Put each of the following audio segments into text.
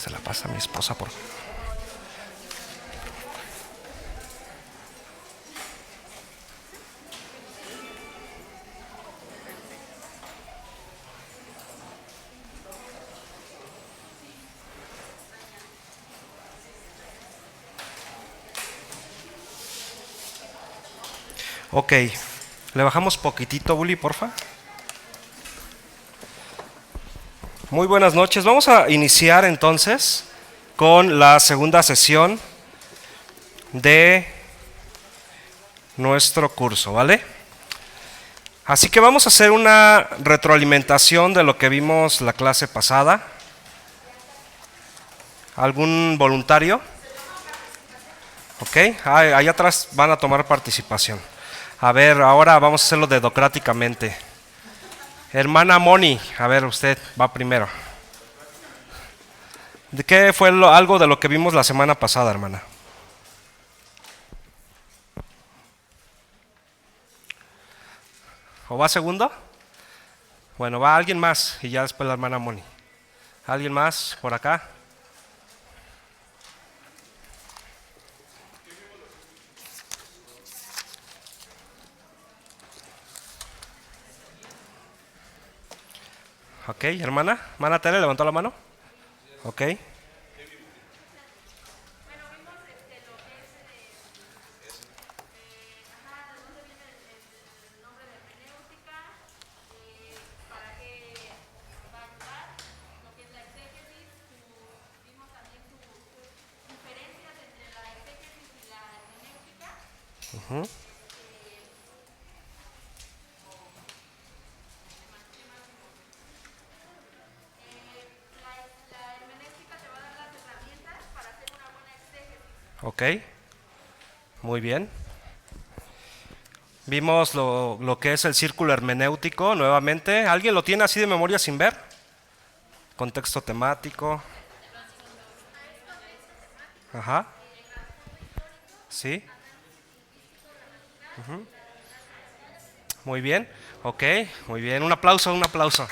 Se la pasa a mi esposa por... Ok, le bajamos poquitito, Bully, porfa. Muy buenas noches. Vamos a iniciar entonces con la segunda sesión de nuestro curso, ¿vale? Así que vamos a hacer una retroalimentación de lo que vimos la clase pasada. ¿Algún voluntario? Ok, allá atrás van a tomar participación. A ver, ahora vamos a hacerlo dedocráticamente. Hermana Moni, a ver, usted va primero. ¿De qué fue algo de lo que vimos la semana pasada, hermana? ¿O va segundo? Bueno, va alguien más y ya después la hermana Moni. ¿Alguien más por acá? Ok, hermana. Hermana Tere, levantó la mano. Ok. Uh-huh. Ok, muy bien. Vimos lo que es el círculo hermenéutico nuevamente. ¿Alguien lo tiene así de memoria sin ver? Contexto temático. Ajá. Sí. Uh-huh. Muy bien. Ok, muy bien. Un aplauso, un aplauso.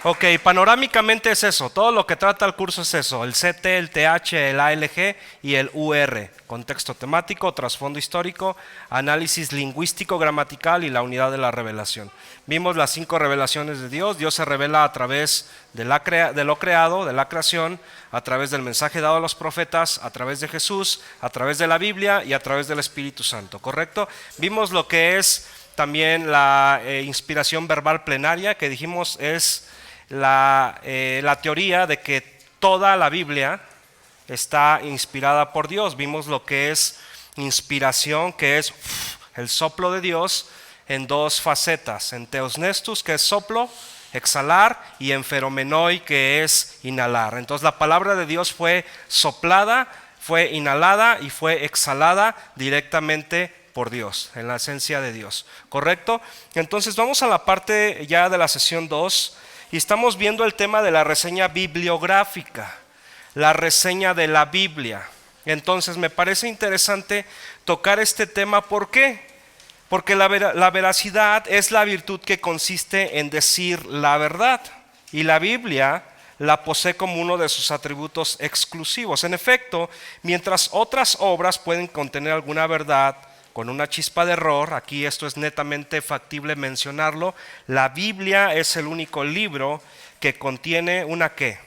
Ok, panorámicamente es eso, todo lo que trata el curso es eso, el CT, el TH, el ALG y el UR, contexto temático, trasfondo histórico, análisis lingüístico, gramatical y la unidad de la revelación. Vimos las 5 revelaciones de Dios. Dios se revela a través de lo creado, de la creación, a través del mensaje dado a los profetas, a través de Jesús, a través de la Biblia y a través del Espíritu Santo, ¿correcto? Vimos lo que es también la inspiración verbal plenaria, que dijimos es la teoría de que toda la Biblia está inspirada por Dios. Vimos lo que es inspiración, que es el soplo de Dios en 2 facetas, en Theosnestus, que es soplo, exhalar, y en Feromenoi, que es inhalar. Entonces la palabra de Dios fue soplada, fue inhalada y fue exhalada directamente por Dios, en la esencia de Dios, ¿correcto? Entonces vamos a la parte ya de la sesión 2 y estamos viendo el tema de la reseña bibliográfica, la reseña de la Biblia. Entonces me parece interesante tocar este tema. ¿Por qué? Porque la veracidad es la virtud que consiste en decir la verdad, y la Biblia la posee como uno de sus atributos exclusivos. En efecto, mientras otras obras pueden contener alguna verdad con una chispa de error, aquí esto es netamente factible mencionarlo, la Biblia es el único libro que contiene una ¿qué?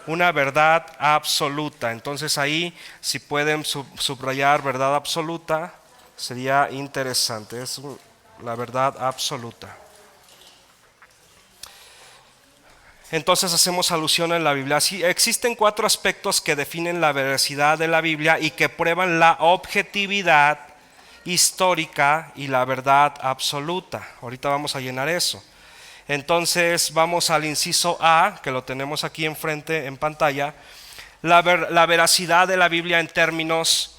Una verdad absoluta. Entonces ahí, si pueden subrayar verdad absoluta, sería interesante. Es la verdad absoluta. Entonces hacemos alusión en la Biblia. Sí, existen 4 aspectos que definen la veracidad de la Biblia y que prueban la objetividad histórica y la verdad absoluta. Ahorita vamos a llenar eso. Entonces vamos al inciso A, que lo tenemos aquí enfrente en pantalla. La veracidad de la Biblia en términos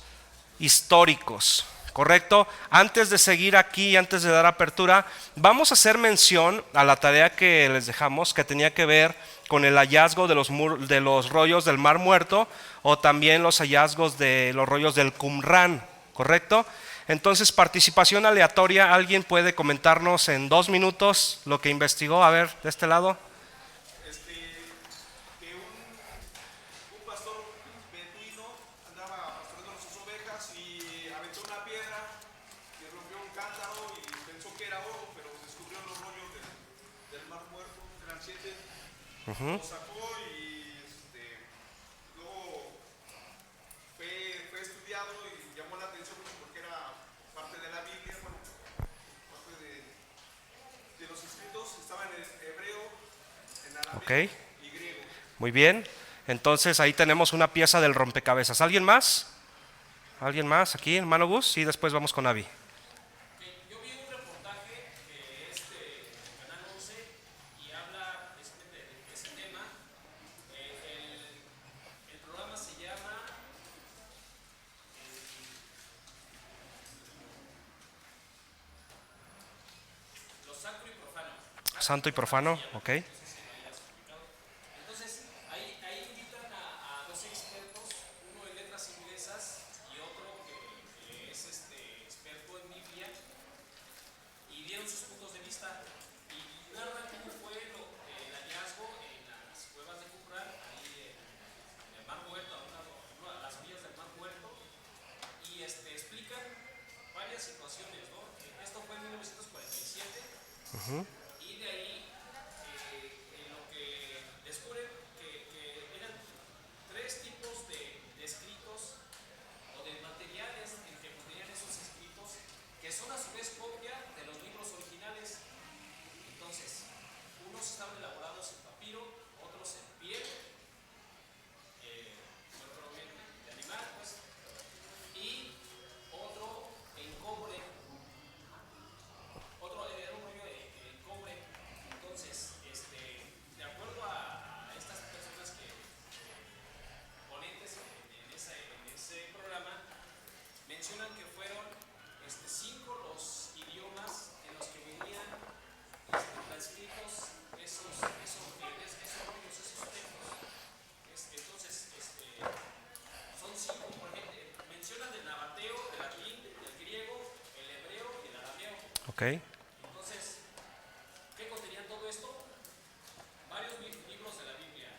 históricos, ¿correcto? Antes de seguir aquí, antes de dar apertura, vamos a hacer mención a la tarea que les dejamos, que tenía que ver con el hallazgo de los rollos del Mar Muerto, o también los hallazgos de los rollos del Qumran, ¿correcto? Entonces, participación aleatoria. ¿Alguien puede comentarnos en 2 minutos lo que investigó? A ver, de este lado. que era oro, pero descubrió los rollos del Mar Muerto, eran 7, Ujú. lo sacó y luego fue estudiado y llamó la atención pues, porque era parte de la Biblia, bueno, parte de los escritos, estaba en hebreo, en Ok, arameo y griego. muy bien. Entonces ahí tenemos una pieza del rompecabezas. ¿Alguien más? ¿Alguien más aquí, hermano Gus? Y después vamos con Avi. Yo vi un reportaje que es de Canal 11 y habla precisamente de ese tema. El programa se llama Lo Sacro y Profano. Santo y profano, ok. No sé si lo hayas ubicado. Entonces, ahí invitan a dos expertos, uno en letras inglesas y otro que es experto en Biblia, y dieron sus puntos de vista y narran cómo fue el hallazgo en las cuevas de Qumran, ahí en el Mar Muerto, a las orillas del Mar Muerto, y explican varias situaciones, ¿no? Esto fue en 1947 y de ahí en lo que descubren que eran tres tipos de escritos o de materiales en que contenían esos escritos que son a su vez copia de los libros originales. Entonces, unos estaban elaborados en papiro, otros en piel, otro de animal, pues, y otro en cobre, otro era un rollo en cobre. Entonces, de acuerdo a estas personas que ponentes en ese programa, mencionan que fueron 5 los idiomas en los que venían transcritos esos rollos, esos textos. Entonces, son 5, por ejemplo, mencionan del nabateo, del latín, del griego, el hebreo y el arameo. Ok, Entonces, ¿qué contenían todo esto? Varios libros de la Biblia,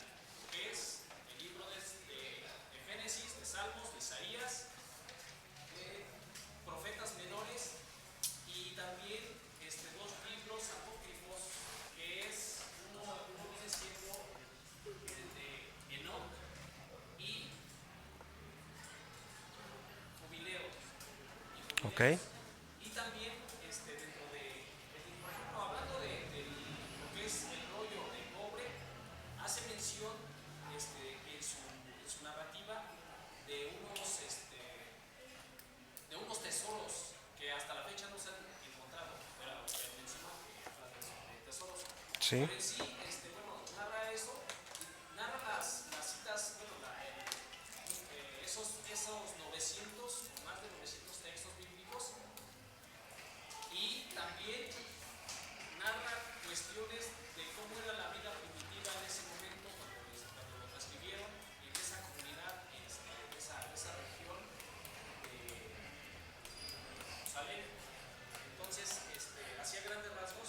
que es el libro de Génesis, de Salmos, de Isaías, de profetas menores y también dos libros apócrifos, que es uno viene siendo el de Enoch y Jubileos. ok, Y también dentro por ejemplo, hablando de lo que es el rollo de cobre, hace mención en su narrativa de de unos tesoros que hasta la fecha no se han encontrado. Era lo que mencionó, que habla de tesoros. sí, Pero en sí, bueno, narra eso, narra las citas, bueno, esos 900, o más de 900 textos bíblicos, y también narra cuestiones de cómo era la vida primitiva en ese momento cuando lo transcribieron en esa comunidad, en esa región de Jerusalén. Entonces, hacía grandes rasgos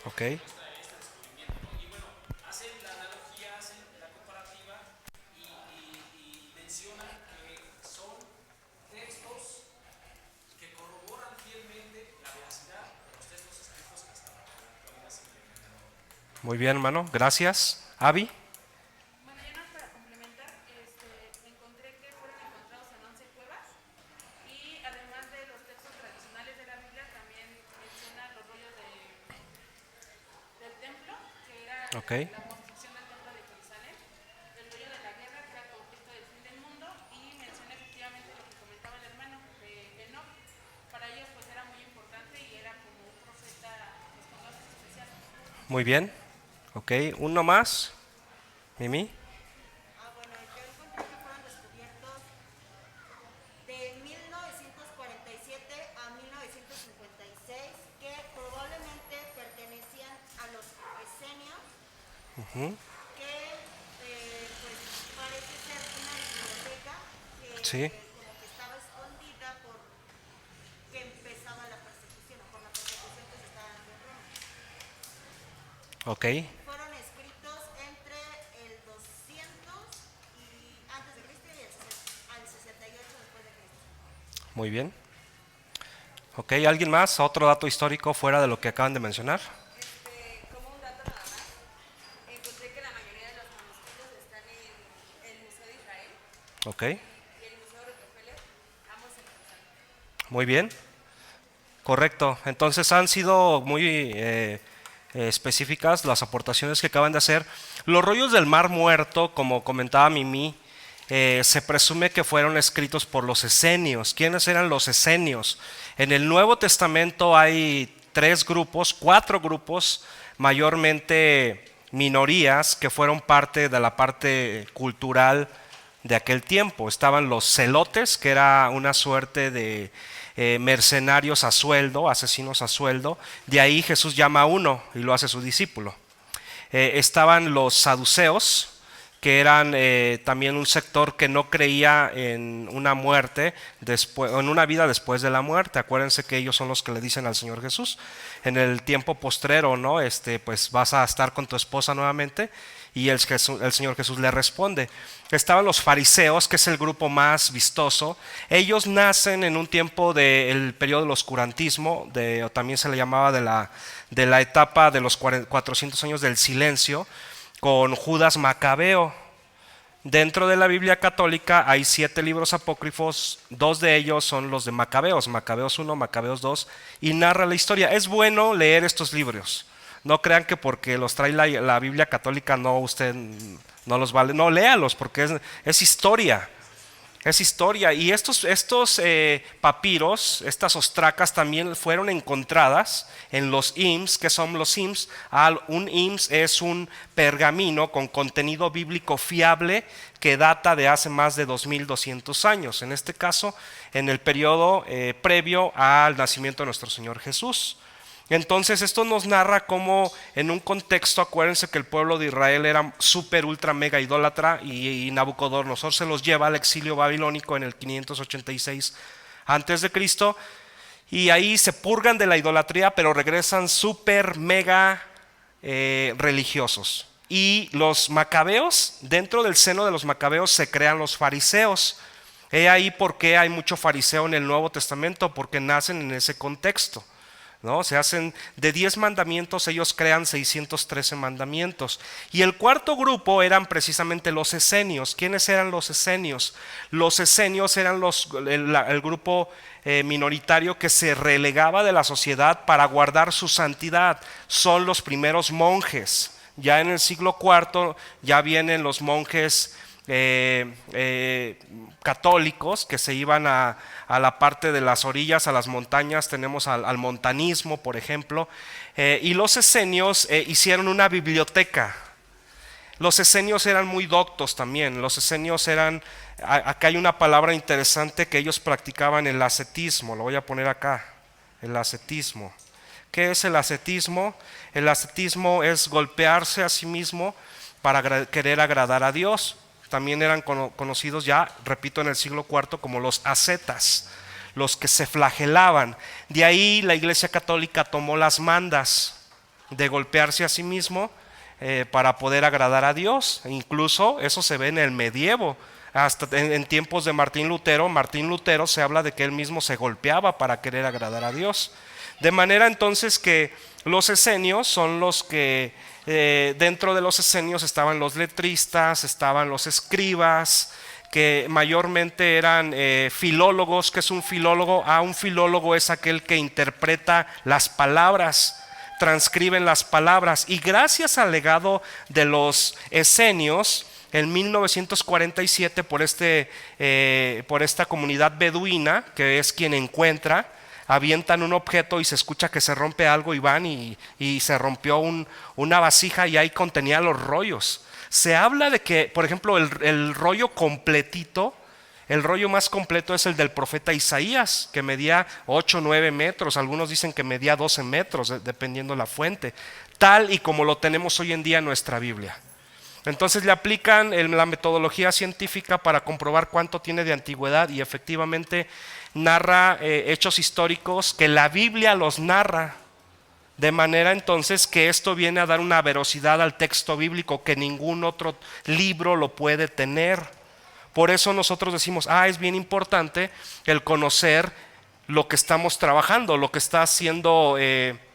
ok. este descubrimiento, ¿no? Y bueno, hacen la analogía, hacen la comparativa y mencionan que son textos que corroboran fielmente la veracidad de los textos escritos que hasta la actualidad se implementan. Muy bien, hermano. Gracias. Avi. Bueno, ya no para complementar, encontré que fueron encontrados en 11 cuevas y además de los textos tradicionales de la Biblia también menciona los rollos del templo, que era Ok, la construcción del templo de Jerusalén, el rollo de la guerra, que era el conflicto del fin del mundo, y menciona efectivamente lo que comentaba el hermano de Enoch. Para ellos pues era muy importante y era como un profeta pues, con dones especiales. muy bien. Ok, uno más. Mimi. Bueno, yo encontré que fueron descubiertos de 1947 a 1956 que probablemente pertenecían a los esenios, Ujú. que pues parece ser una biblioteca Sí, que como que estaba escondida por que empezaba la persecución o por la persecución que se estaba dando en Roma. ok, Fueron escritos entre el 200 y antes de Cristo y al 68 después de Cristo. muy bien. Ok, ¿alguien más? ¿Otro dato histórico fuera de lo que acaban de mencionar? Como un dato nada más, encontré que la mayoría de los manuscritos están en el Museo de Israel Ok, y el Museo Rockefeller, ambos en Jerusalén. muy bien. Correcto. Entonces han sido muy específicas las aportaciones que acaban de hacer. Los rollos del Mar Muerto, como comentaba Mimi, se presume que fueron escritos por los esenios. ¿Quiénes eran los esenios? En el Nuevo Testamento hay cuatro grupos, mayormente minorías, que fueron parte de la parte cultural de aquel tiempo. Estaban los celotes, que era una suerte de mercenarios a sueldo, asesinos a sueldo. De ahí Jesús llama a uno y lo hace su discípulo. Estaban los saduceos, que eran también un sector que no creía en una muerte, en una vida después de la muerte. Acuérdense que ellos son los que le dicen al Señor Jesús en el tiempo postrero, ¿no? Pues vas a estar con tu esposa nuevamente. Y el Señor Jesús le responde. Estaban los fariseos, que es el grupo más vistoso. Ellos nacen en un tiempo del periodo del oscurantismo, o también se le llamaba de la etapa de los 400 años del silencio, con Judas Macabeo. Dentro de la Biblia católica hay 7 libros apócrifos, 2 de ellos son los de Macabeos, Macabeos 1, Macabeos 2, y narra la historia. Es bueno leer estos libros. No crean que porque los trae la Biblia católica no, usted no los vale. No, léalos porque es historia. Es historia. Y estos papiros, estas ostracas también fueron encontradas en los himns. ¿Qué son los himns? Un hymns es un pergamino con contenido bíblico fiable que data de hace más de 2200 años. En este caso, en el periodo previo al nacimiento de nuestro Señor Jesús. Entonces esto nos narra cómo en un contexto, acuérdense que el pueblo de Israel era súper, ultra, mega idólatra y Nabucodonosor se los lleva al exilio babilónico en el 586 antes de Cristo, y ahí se purgan de la idolatría, pero regresan súper, mega religiosos. Y los macabeos, dentro del seno de los macabeos se crean los fariseos. He ahí por qué hay mucho fariseo en el Nuevo Testamento, porque nacen en ese contexto. ¿No? Se hacen de 10 mandamientos, ellos crean 613 mandamientos. Y el cuarto grupo eran precisamente los esenios. ¿Quiénes eran los esenios? Los esenios eran el grupo minoritario que se relegaba de la sociedad para guardar su santidad. Son los primeros monjes. Ya en el siglo IV ya vienen los monjes católicos que se iban a la parte de las orillas, a las montañas. Tenemos al montanismo, por ejemplo, y los esenios hicieron una biblioteca. Los esenios eran muy doctos también. Los esenios eran, acá hay una palabra interesante, que ellos practicaban el ascetismo. Lo voy a poner acá, el ascetismo. ¿Qué es el ascetismo? El ascetismo es golpearse a sí mismo para querer agradar a Dios. También eran conocidos ya, repito, en el siglo IV como los ascetas, los que se flagelaban. De ahí la Iglesia Católica tomó las mandas de golpearse a sí mismo para poder agradar a Dios. Incluso eso se ve en el medievo. Hasta en tiempos de Martín Lutero se habla de que él mismo se golpeaba para querer agradar a Dios. De manera entonces que los esenios son los que dentro de los esenios estaban los letristas, estaban los escribas, que mayormente eran filólogos. ¿Qué es un filólogo? Un filólogo es aquel que interpreta las palabras, transcriben las palabras. Y gracias al legado de los esenios, en 1947 por esta comunidad beduina, que es quien encuentra, avientan un objeto y se escucha que se rompe algo, y van y se rompió una vasija y ahí contenía los rollos. Se habla de que, por ejemplo, el rollo completito, el rollo más completo es el del profeta Isaías, que medía 8 o 9 metros, algunos dicen que medía 12 metros, dependiendo la fuente, tal y como lo tenemos hoy en día en nuestra Biblia. Entonces le aplican la metodología científica para comprobar cuánto tiene de antigüedad, y efectivamente narra hechos históricos que la Biblia los narra, de manera entonces que esto viene a dar una veracidad al texto bíblico que ningún otro libro lo puede tener. Por eso nosotros decimos, es bien importante el conocer lo que estamos trabajando, lo que está siendo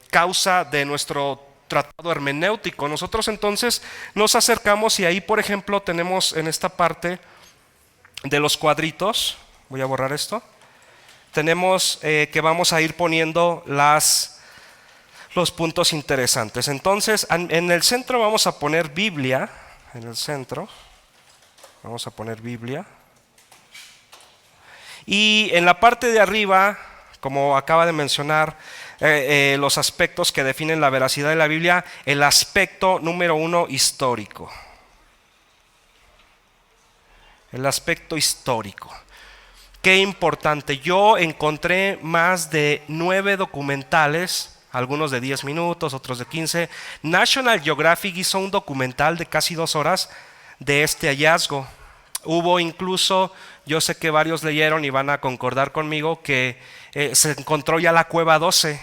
causa de nuestro tratado hermenéutico. Nosotros entonces nos acercamos y ahí, por ejemplo, tenemos en esta parte de los cuadritos, voy a borrar esto, tenemos que vamos a ir poniendo los puntos interesantes. Entonces, en el centro vamos a poner Biblia, en el centro vamos a poner Biblia. Y en la parte de arriba, como acaba de mencionar, los aspectos que definen la veracidad de la Biblia, el aspecto número 1, histórico. El aspecto histórico. Qué importante. Yo encontré más de 9 documentales, algunos de 10 minutos, otros de 15. National Geographic hizo un documental de casi 2 horas de este hallazgo. Hubo incluso, yo sé que varios leyeron y van a concordar conmigo, que se encontró ya la cueva 12,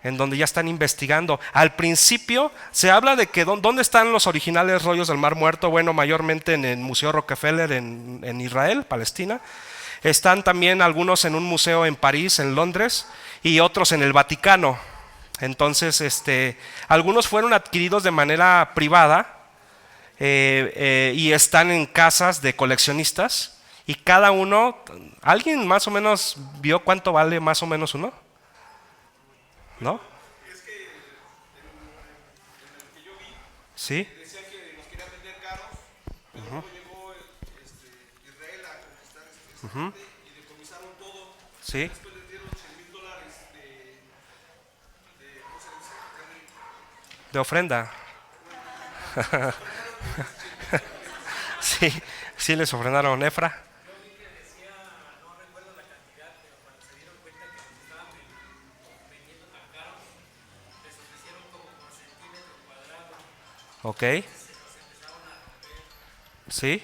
en donde ya están investigando. Al principio se habla de que ¿dónde están los originales rollos del Mar Muerto? Bueno, mayormente en el Museo Rockefeller en Israel, Palestina. Están también algunos en un museo en París, en Londres, y otros en el Vaticano. Entonces, algunos fueron adquiridos de manera privada y están en casas de coleccionistas. Y cada uno, ¿alguien más o menos vio cuánto vale más o menos uno? ¿No? Es que en el que yo vi, ¿Sí? decía que los querían vender caros, pero luego llegó Israel a conquistar esa parte y decomisaron todo. ¿Sí? Después les dieron $100,000 ¿cómo se dice? De ofrenda. Sí, sí les ofrendaron Efra. Ok. Sí.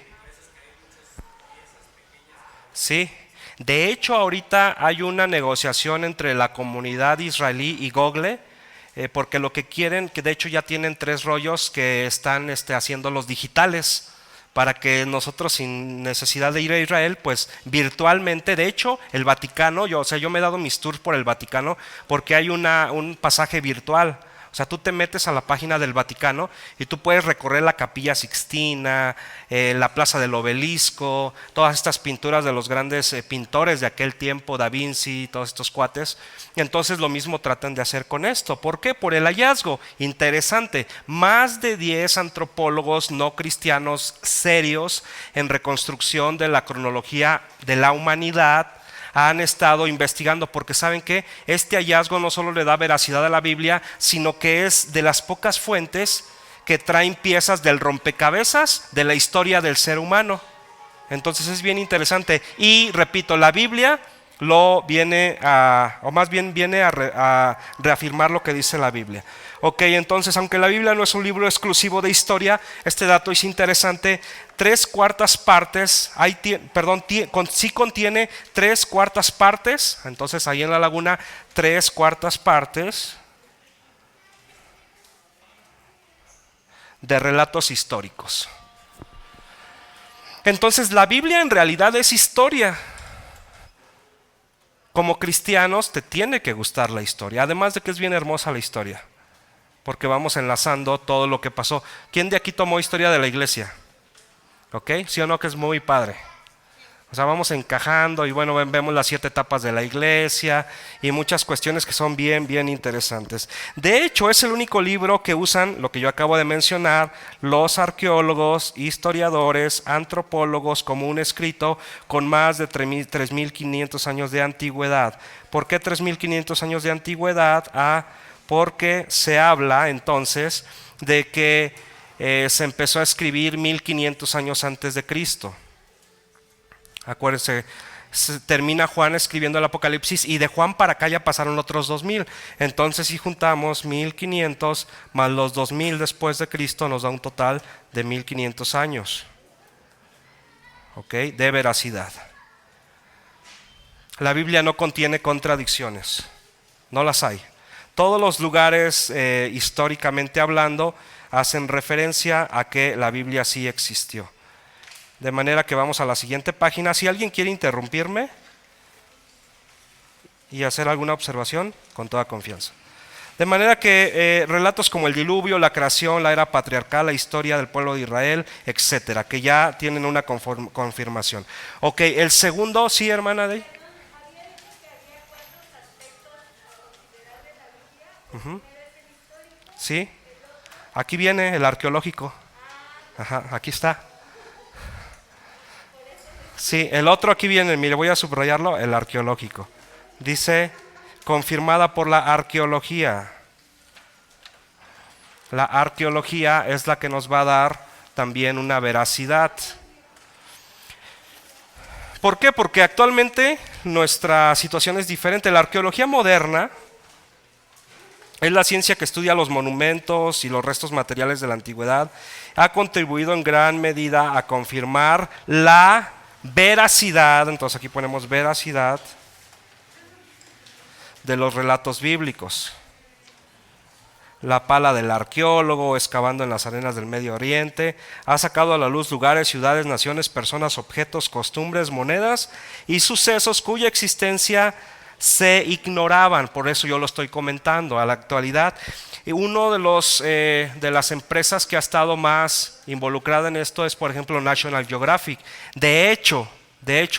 Sí. De hecho, ahorita hay una negociación entre la comunidad israelí y Google, porque lo que quieren, que de hecho ya tienen 3 rollos que están haciendo los digitales, para que nosotros sin necesidad de ir a Israel, pues virtualmente, de hecho el Vaticano, yo me he dado mis tours por el Vaticano porque hay un pasaje virtual. O sea, tú te metes a la página del Vaticano y tú puedes recorrer la Capilla Sixtina, la Plaza del Obelisco, todas estas pinturas de los grandes pintores de aquel tiempo, Da Vinci, todos estos cuates. Entonces lo mismo tratan de hacer con esto. ¿Por qué? Por el hallazgo. Interesante. Más de 10 antropólogos no cristianos serios en reconstrucción de la cronología de la humanidad han estado investigando, porque saben que este hallazgo no solo le da veracidad a la Biblia, sino que es de las pocas fuentes que traen piezas del rompecabezas de la historia del ser humano. Entonces es bien interesante. Y repito, la Biblia viene a reafirmar lo que dice la Biblia. Ok, entonces, aunque la Biblia no es un libro exclusivo de historia, este dato es interesante. 3/4 partes, sí contiene 3/4 partes. Entonces, ahí en la laguna, 3/4 partes de relatos históricos. Entonces, la Biblia en realidad es historia. Como cristianos te tiene que gustar la historia, además de que es bien hermosa la historia, porque vamos enlazando todo lo que pasó. ¿Quién de aquí tomó historia de la iglesia? ¿Ok? ¿Sí o no que es muy padre? O sea, vamos encajando y bueno, vemos las 7 etapas de la iglesia y muchas cuestiones que son bien, bien interesantes. De hecho, es el único libro que usan, lo que yo acabo de mencionar, los arqueólogos, historiadores, antropólogos, como un escrito con más de 3.500 años de antigüedad. ¿Por qué 3.500 años de antigüedad? Porque se habla entonces de que se empezó a escribir 1.500 años antes de Cristo. Acuérdense, termina Juan escribiendo el Apocalipsis y de Juan para acá ya pasaron otros 2.000. Entonces si juntamos 1.500 más los 2.000 después de Cristo nos da un total de 1.500 años. ¿Ok? De veracidad. La Biblia no contiene contradicciones, no las hay. Todos los lugares históricamente hablando hacen referencia a que la Biblia sí existió. De manera que vamos a la siguiente página. Si alguien quiere interrumpirme y hacer alguna observación con toda confianza. De manera que relatos como el diluvio, la creación, la era patriarcal, la historia del pueblo de Israel, etcétera, que ya tienen una confirmación. Ok, el segundo, sí, hermana Dey. Sí, aquí viene el arqueológico. Ajá, aquí está. Sí, el otro aquí viene, mire, voy a subrayarlo, el arqueológico. Dice, confirmada por la arqueología. La arqueología es la que nos va a dar también una veracidad. ¿Por qué? Porque actualmente nuestra situación es diferente. La arqueología moderna es la ciencia que estudia los monumentos y los restos materiales de la antigüedad. Ha contribuido en gran medida a confirmar la veracidad, entonces aquí ponemos veracidad, de los relatos bíblicos. La pala del arqueólogo, excavando en las arenas del Medio Oriente, ha sacado a la luz lugares, ciudades, naciones, personas, objetos, costumbres, monedas y sucesos cuya existencia se ignoraban. Por eso yo lo estoy comentando. A la actualidad, uno de las empresas que ha estado más involucrada en esto es, por ejemplo, National Geographic. De hecho,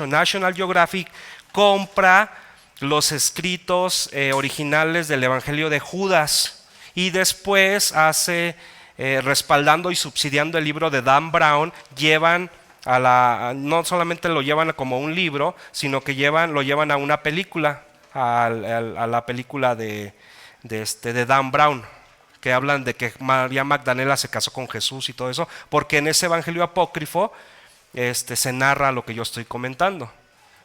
National Geographic compra los escritos originales del Evangelio de Judas. Y después hace, respaldando y subsidiando el libro de Dan Brown, no solamente lo llevan como un libro, sino que lo llevan a una película, a la película de Dan Brown, que hablan de que María Magdalena se casó con Jesús y todo eso, porque en ese evangelio apócrifo se narra lo que yo estoy comentando.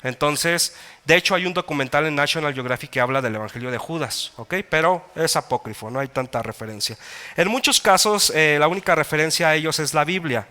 Entonces, de hecho hay un documental en National Geographic que habla del Evangelio de Judas, ¿ok? Pero es apócrifo, no hay tanta referencia. En muchos casos la única referencia a ellos es la Biblia.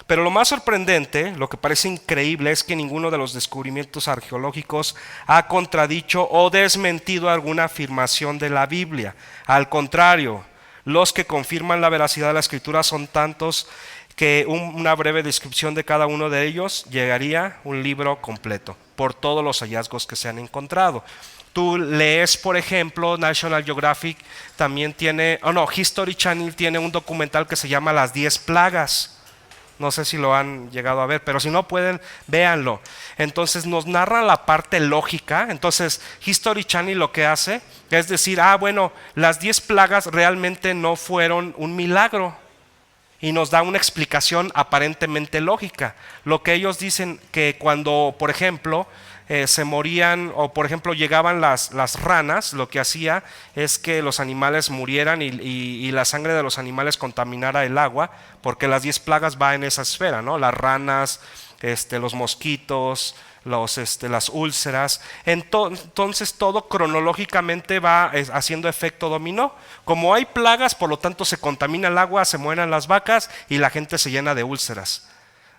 Pero lo más sorprendente, lo que parece increíble, es que ninguno de los descubrimientos arqueológicos ha contradicho o desmentido alguna afirmación de la Biblia. Al contrario, los que confirman la veracidad de la Escritura son tantos que una breve descripción de cada uno de ellos llegaría un libro completo por todos los hallazgos que se han encontrado. Tú lees, por ejemplo, National Geographic también tiene, History Channel tiene un documental que se llama Las 10 plagas. No sé si lo han llegado a ver, pero si no pueden, véanlo. Entonces nos narra la parte lógica. Entonces History Channel lo que hace es decir, las 10 plagas realmente no fueron un milagro. Y nos da una explicación aparentemente lógica. Lo que ellos dicen que cuando, por ejemplo, se morían o por ejemplo llegaban las ranas, lo que hacía es que los animales murieran y la sangre de los animales contaminara el agua, porque las 10 plagas va en esa esfera, ¿no? Las ranas, los mosquitos, las úlceras. Entonces todo cronológicamente va haciendo efecto dominó. Como hay plagas, por lo tanto se contamina el agua, se mueren las vacas y la gente se llena de úlceras,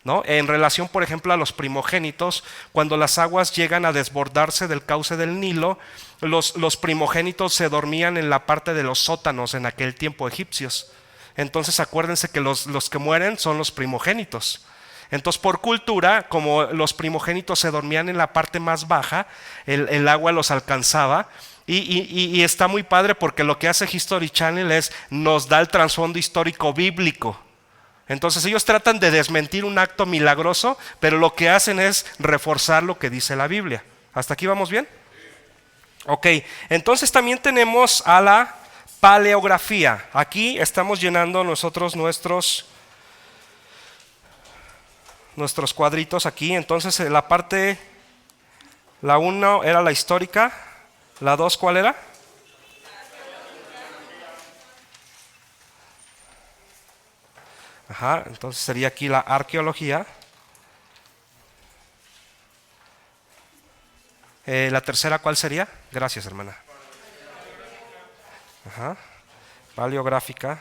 ¿no? En relación, por ejemplo, a los primogénitos, cuando las aguas llegan a desbordarse del cauce del Nilo, los primogénitos se dormían en la parte de los sótanos en aquel tiempo egipcios. Entonces acuérdense que los que mueren son los primogénitos. Entonces, por cultura, como los primogénitos se dormían en la parte más baja, el agua los alcanzaba. Y está muy padre porque lo que hace History Channel nos da el trasfondo histórico bíblico. Entonces ellos tratan de desmentir un acto milagroso, pero lo que hacen es reforzar lo que dice la Biblia. ¿Hasta aquí vamos bien? Ok, entonces también tenemos a la paleografía. Aquí estamos llenando nosotros nuestros cuadritos aquí. Entonces la 1 era la histórica, la 2 ¿cuál era? Ajá, entonces sería aquí la arqueología. La tercera ¿cuál sería? Gracias, hermana. Ajá, paleográfica.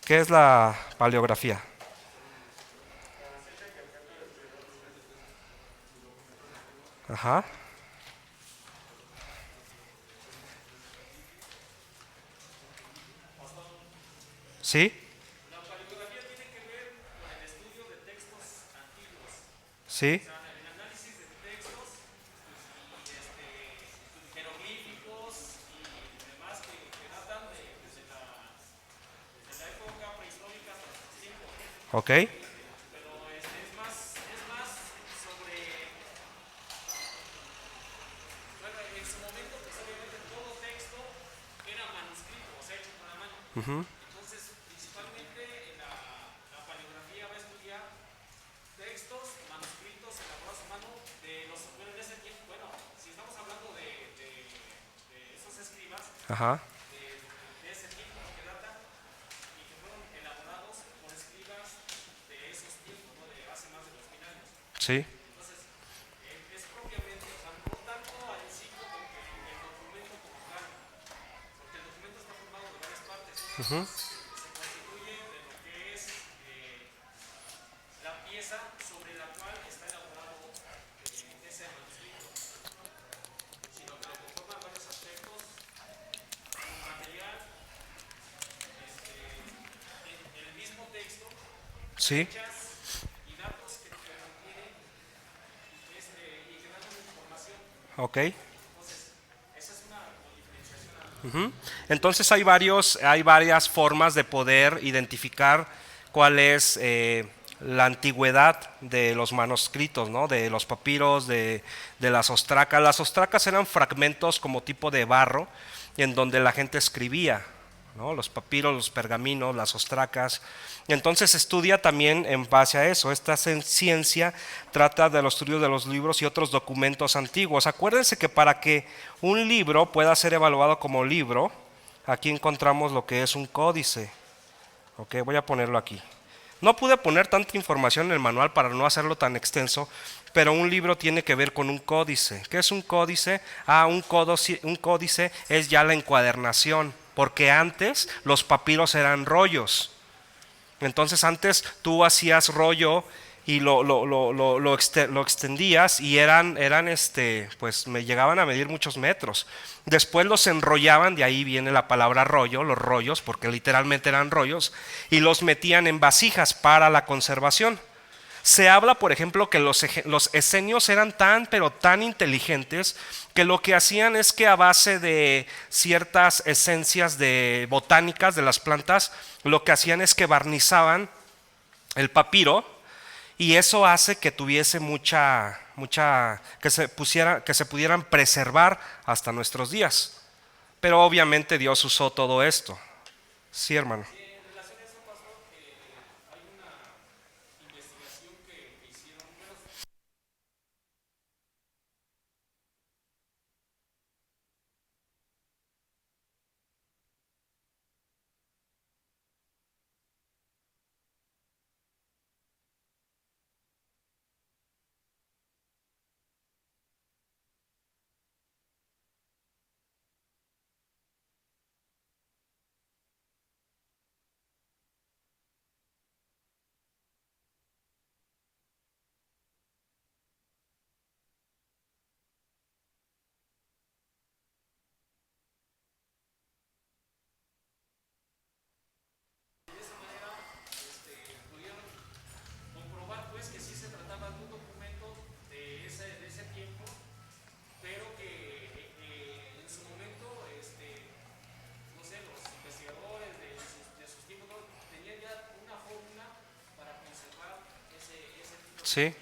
¿Qué es la paleografía? Ajá. ¿Sí? La paleografía tiene que ver con el estudio de textos antiguos. ¿Sí? O sea, el análisis de textos ¿Ok? pero es más sobre, bueno, en su momento pues obviamente todo texto era manuscrito, o sea, hecho con la mano. Entonces, principalmente la paleografía va a estudiar textos, manuscritos elaborados a mano de los, bueno, en ese tiempo, bueno, si estamos hablando de esos escribas, Ajá. de ese tiempo que datan y que fueron elaborados por escribas de esos tiempos, ¿no? De hace más de 2000 años. Sí. Entonces, es propiamente, o sea, no tanto en sí como que el documento como tal, porque el documento está formado de varias partes. Una se constituye de lo que es la pieza sobre la cual está elaborado ese manuscrito, sino que lo conforman varios aspectos, un material, el mismo texto, Sí. fechas y datos que contienen y que dan una información. Ok. Entonces, esa es una diferenciación. Entonces hay varias formas de poder identificar cuál es la antigüedad de los manuscritos, ¿no? De los papiros, de las ostracas. Las ostracas eran fragmentos como tipo de barro en donde la gente escribía, ¿no? Los papiros, los pergaminos, las ostracas. Entonces se estudia también en base a eso. Esta ciencia trata de los estudios de los libros y otros documentos antiguos. Acuérdense que para que un libro pueda ser evaluado como libro, aquí encontramos lo que es un códice. Ok, voy a ponerlo aquí. No pude poner tanta información en el manual para no hacerlo tan extenso, pero un libro tiene que ver con un códice. ¿Qué es un códice? Un códice es ya la encuadernación, porque antes los papiros eran rollos. Entonces antes tú hacías rollo y lo extendías y pues me llegaban a medir muchos metros. Después los enrollaban, de ahí viene la palabra rollo, los rollos, porque literalmente eran rollos, y los metían en vasijas para la conservación. Se habla, por ejemplo, que los esenios eran pero tan inteligentes que lo que hacían es que a base de ciertas esencias de botánicas de las plantas, lo que hacían es que barnizaban el papiro y eso hace que tuviese que se pudieran preservar hasta nuestros días. Pero obviamente Dios usó todo esto. Sí, hermano. En relación a eso pasó que hay una investigación que hicieron, bueno, pudieron comprobar pues que sí se trataba de un documento de ese tiempo, pero que en su momento, no sé, los investigadores de sus tiempos ¿no? tenían ya una fórmula para conservar ese tipo de Sí.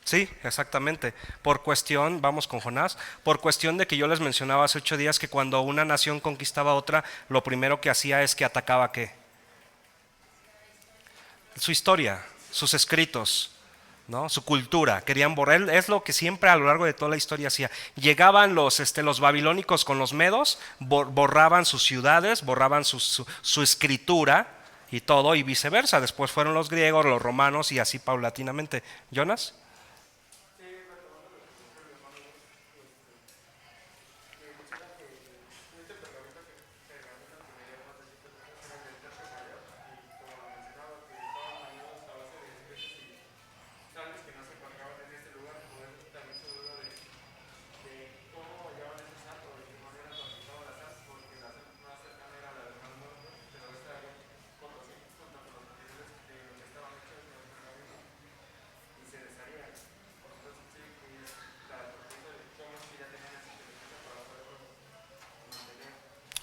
Sí, exactamente. Por cuestión, vamos con Jonás, por cuestión de que yo les mencionaba hace 8 días que cuando una nación conquistaba a otra, lo primero que hacía es que atacaba ¿qué? Su historia, sus escritos, ¿no? Su cultura. Querían borrar, es lo que siempre a lo largo de toda la historia hacía. Llegaban los babilónicos con los medos, borraban sus ciudades, borraban su escritura y todo, y viceversa. Después fueron los griegos, los romanos y así paulatinamente. ¿Jonas?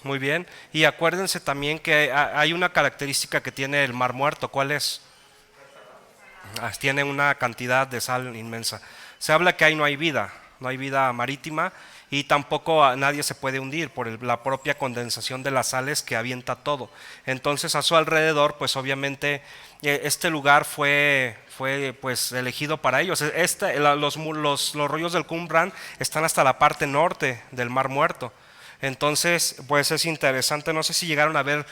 Muy bien. Y acuérdense también que hay una característica que tiene el Mar Muerto. ¿Cuál es? Tiene una cantidad de sal inmensa. Se habla que ahí no hay vida marítima y tampoco nadie se puede hundir por la propia condensación de las sales que avienta todo. Entonces a su alrededor, pues obviamente este lugar fue pues elegido para ellos. Los rollos del Qumran están hasta la parte norte del Mar Muerto. Entonces, pues es interesante. No sé si llegaron a ver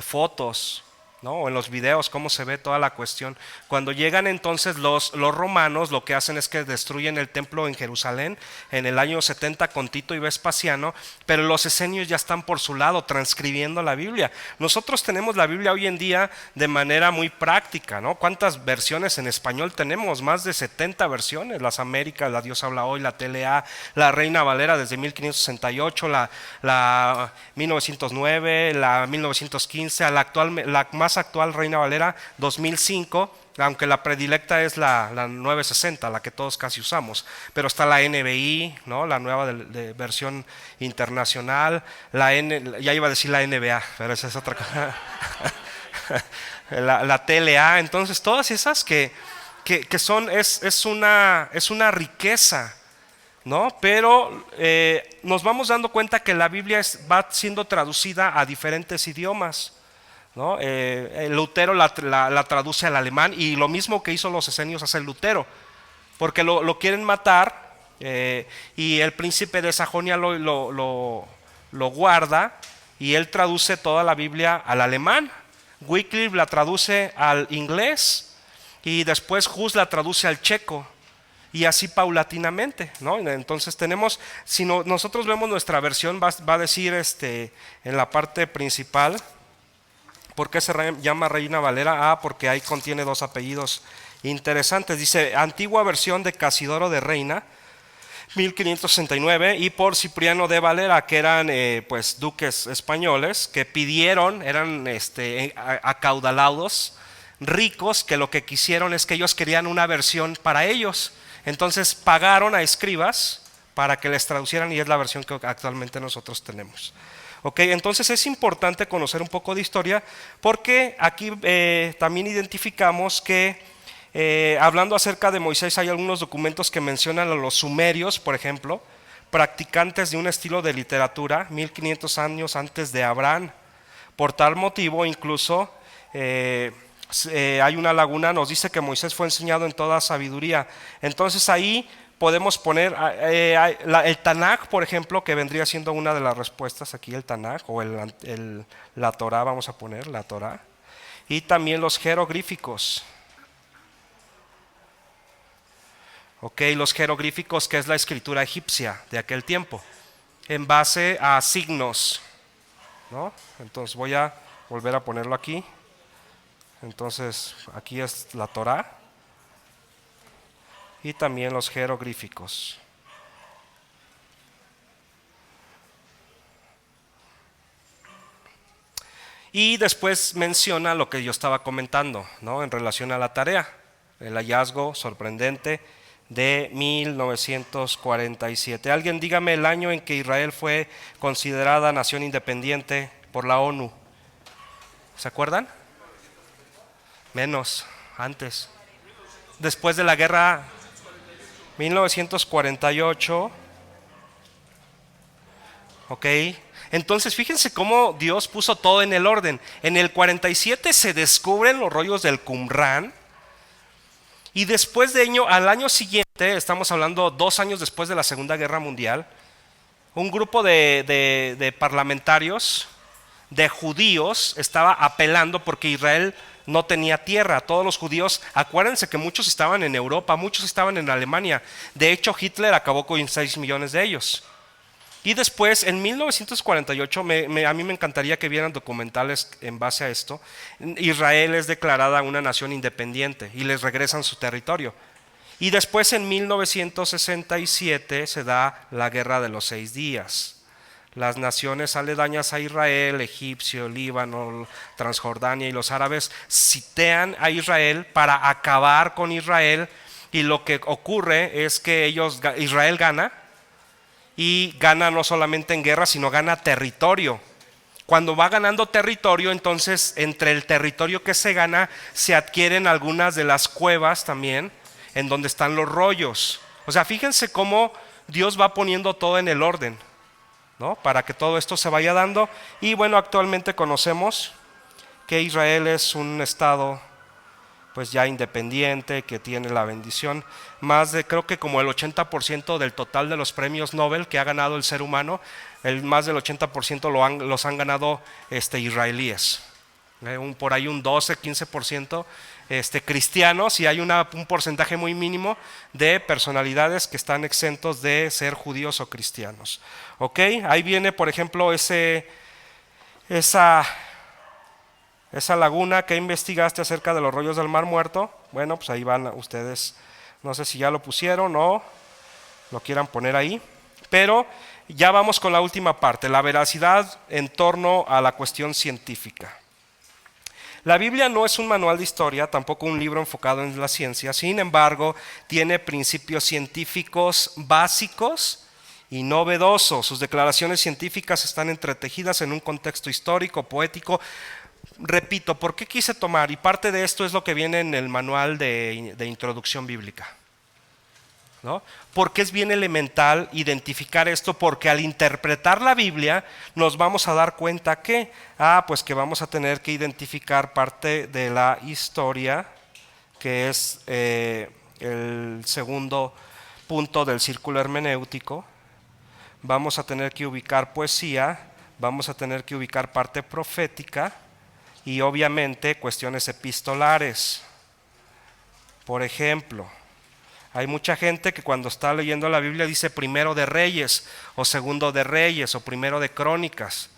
fotos, ¿no? O en los videos cómo se ve toda la cuestión. Cuando llegan entonces los romanos, lo que hacen es que destruyen el templo en Jerusalén en el año 70 con Tito y Vespasiano, pero los esenios ya están por su lado transcribiendo la Biblia. Nosotros tenemos la Biblia hoy en día de manera muy práctica, ¿no? ¿Cuántas versiones en español tenemos? Más de 70 versiones. Las Américas, la Dios habla hoy, la TLA, la Reina Valera desde 1568, la 1909, la 1915, la más actual Reina Valera 2005, aunque la predilecta es la 960, la que todos casi usamos, pero está la NBI, ¿no? La nueva de versión internacional, ya iba a decir la NBA, pero esa es otra cosa. la TLA. Entonces todas esas que son es una riqueza, ¿no? Pero nos vamos dando cuenta que la Biblia va siendo traducida a diferentes idiomas, ¿no? Lutero la traduce al alemán, y lo mismo que hizo los esenios hace Lutero, porque lo quieren matar, y el príncipe de Sajonia lo guarda, y él traduce toda la Biblia al alemán. Wycliffe la traduce al inglés, y después Hus la traduce al checo, y así paulatinamente, ¿no? Entonces tenemos, si nosotros vemos nuestra versión, va a decir en la parte principal, ¿por qué se llama Reina Valera? Porque ahí contiene dos apellidos interesantes. Dice, antigua versión de Casidoro de Reina, 1569, y por Cipriano de Valera, que eran pues duques españoles que pidieron, eran acaudalados, ricos, que lo que quisieron es que ellos querían una versión para ellos. Entonces pagaron a escribas para que les traducieran, y es la versión que actualmente nosotros tenemos. Entonces es importante conocer un poco de historia, porque aquí también identificamos que hablando acerca de Moisés, hay algunos documentos que mencionan a los sumerios, por ejemplo, practicantes de un estilo de literatura 1500 años antes de Abraham. Por tal motivo, incluso hay una laguna, nos dice que Moisés fue enseñado en toda sabiduría. Entonces ahí podemos poner el Tanaj, por ejemplo, que vendría siendo una de las respuestas aquí, el Tanaj, o la Torá, vamos a poner la Torá, y también los jeroglíficos. Los jeroglíficos, que es la escritura egipcia de aquel tiempo, en base a signos, ¿no? Entonces voy a volver a ponerlo aquí. Entonces aquí es la Torá y también los jeroglíficos. Y después menciona lo que yo estaba comentando, ¿no? En relación a la tarea, el hallazgo sorprendente de 1947. Alguien dígame el año en que Israel fue considerada nación independiente por la ONU. ¿Se acuerdan? Menos, antes. Después de la guerra, 1948. Entonces fíjense cómo Dios puso todo en el orden. En el 47 se descubren los rollos del Qumran, y después de ello, al año siguiente, estamos hablando 2 años después de la Segunda Guerra Mundial, un grupo de parlamentarios, de judíos, estaba apelando porque Israel no tenía tierra. Todos los judíos, acuérdense que muchos estaban en Europa, muchos estaban en Alemania. De hecho, Hitler acabó con 6 millones de ellos. Y después, en 1948, a mí me encantaría que vieran documentales en base a esto. Israel es declarada una nación independiente y les regresan su territorio. Y después, en 1967, se da la Guerra de los 6 días. Las naciones aledañas a Israel, Egipcio, Líbano, Transjordania y los árabes sitian a Israel para acabar con Israel, y lo que ocurre es que Israel gana, y gana no solamente en guerra, sino gana territorio. Cuando va ganando territorio, entonces entre el territorio que se gana se adquieren algunas de las cuevas también en donde están los rollos. O sea, fíjense cómo Dios va poniendo todo en el orden, ¿no? Para que todo esto se vaya dando. Y bueno, actualmente conocemos que Israel es un estado pues ya independiente, que tiene la bendición. Más de, creo que como el 80% del total de los premios Nobel que ha ganado el ser humano, más del 80% los han ganado israelíes. Por ahí un 12, 15% cristianos, y hay un porcentaje muy mínimo de personalidades que están exentos de ser judíos o cristianos. ¿Ok? Ahí viene, por ejemplo, esa laguna que investigaste acerca de los rollos del Mar Muerto. Bueno, pues ahí van ustedes, no sé si ya lo pusieron o lo quieran poner ahí, pero ya vamos con la última parte, la veracidad en torno a la cuestión científica. La Biblia no es un manual de historia, tampoco un libro enfocado en la ciencia, sin embargo, tiene principios científicos básicos y novedosos. Sus declaraciones científicas están entretejidas en un contexto histórico, poético. Repito, ¿por qué quise tomar? Y parte de esto es lo que viene en el manual de introducción bíblica, ¿no? Porque es bien elemental identificar esto, porque al interpretar la Biblia nos vamos a dar cuenta que, pues que vamos a tener que identificar parte de la historia, que es el segundo punto del círculo hermenéutico. Vamos a tener que ubicar poesía, vamos a tener que ubicar parte profética, y obviamente cuestiones epistolares. Por ejemplo, hay mucha gente que cuando está leyendo la Biblia dice primero de Reyes, o segundo de Reyes, o primero de Crónicas.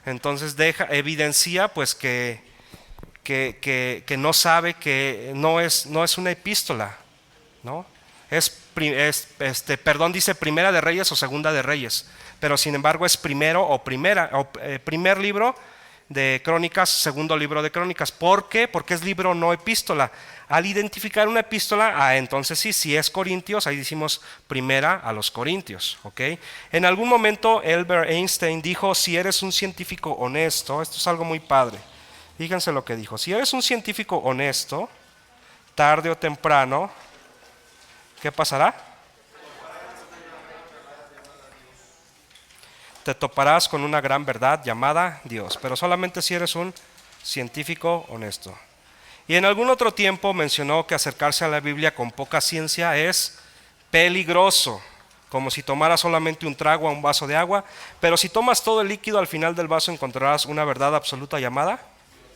Entonces evidencia pues que no sabe, que no es una epístola, ¿no? Dice primera de Reyes o segunda de Reyes, pero sin embargo es primero o primer libro de Crónicas, segundo libro de Crónicas. ¿Por qué? Porque es libro, no epístola. Al identificar una epístola, entonces sí, si es Corintios, ahí decimos primera a los Corintios, ¿ok? En algún momento Albert Einstein dijo, si eres un científico honesto, esto es algo muy padre, fíjense lo que dijo, si eres un científico honesto, tarde o temprano, ¿qué pasará? Te toparás con una gran verdad llamada Dios, pero solamente si eres un científico honesto. Y en algún otro tiempo mencionó que acercarse a la Biblia con poca ciencia es peligroso, como si tomaras solamente un trago a un vaso de agua, pero si tomas todo el líquido, al final del vaso encontrarás una verdad absoluta llamada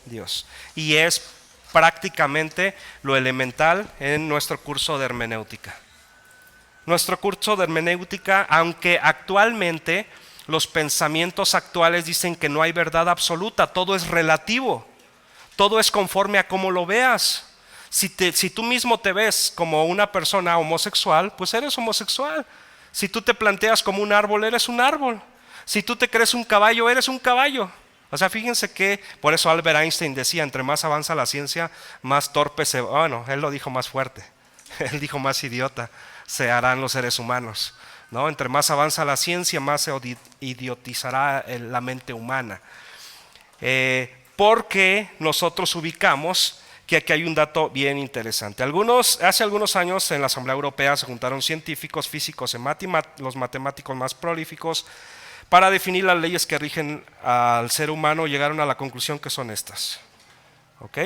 Dios. Y es prácticamente lo elemental en nuestro curso de hermenéutica. Nuestro curso de hermenéutica, aunque actualmente los pensamientos actuales dicen que no hay verdad absoluta, todo es relativo, todo es conforme a cómo lo veas. Si tú mismo te ves como una persona homosexual, pues eres homosexual. Si tú te planteas como un árbol, eres un árbol. Si tú te crees un caballo, eres un caballo. O sea, fíjense que, por eso Albert Einstein decía, entre más avanza la ciencia, más torpe bueno, él lo dijo más fuerte, él dijo más idiota se harán los seres humanos, ¿no? Entre más avanza la ciencia, más se idiotizará la mente humana. Porque nosotros ubicamos que aquí hay un dato bien interesante. Hace algunos años en la Asamblea Europea se juntaron científicos, físicos, los matemáticos más prolíficos, para definir las leyes que rigen al ser humano. Llegaron a la conclusión que son estas. ¿Ok?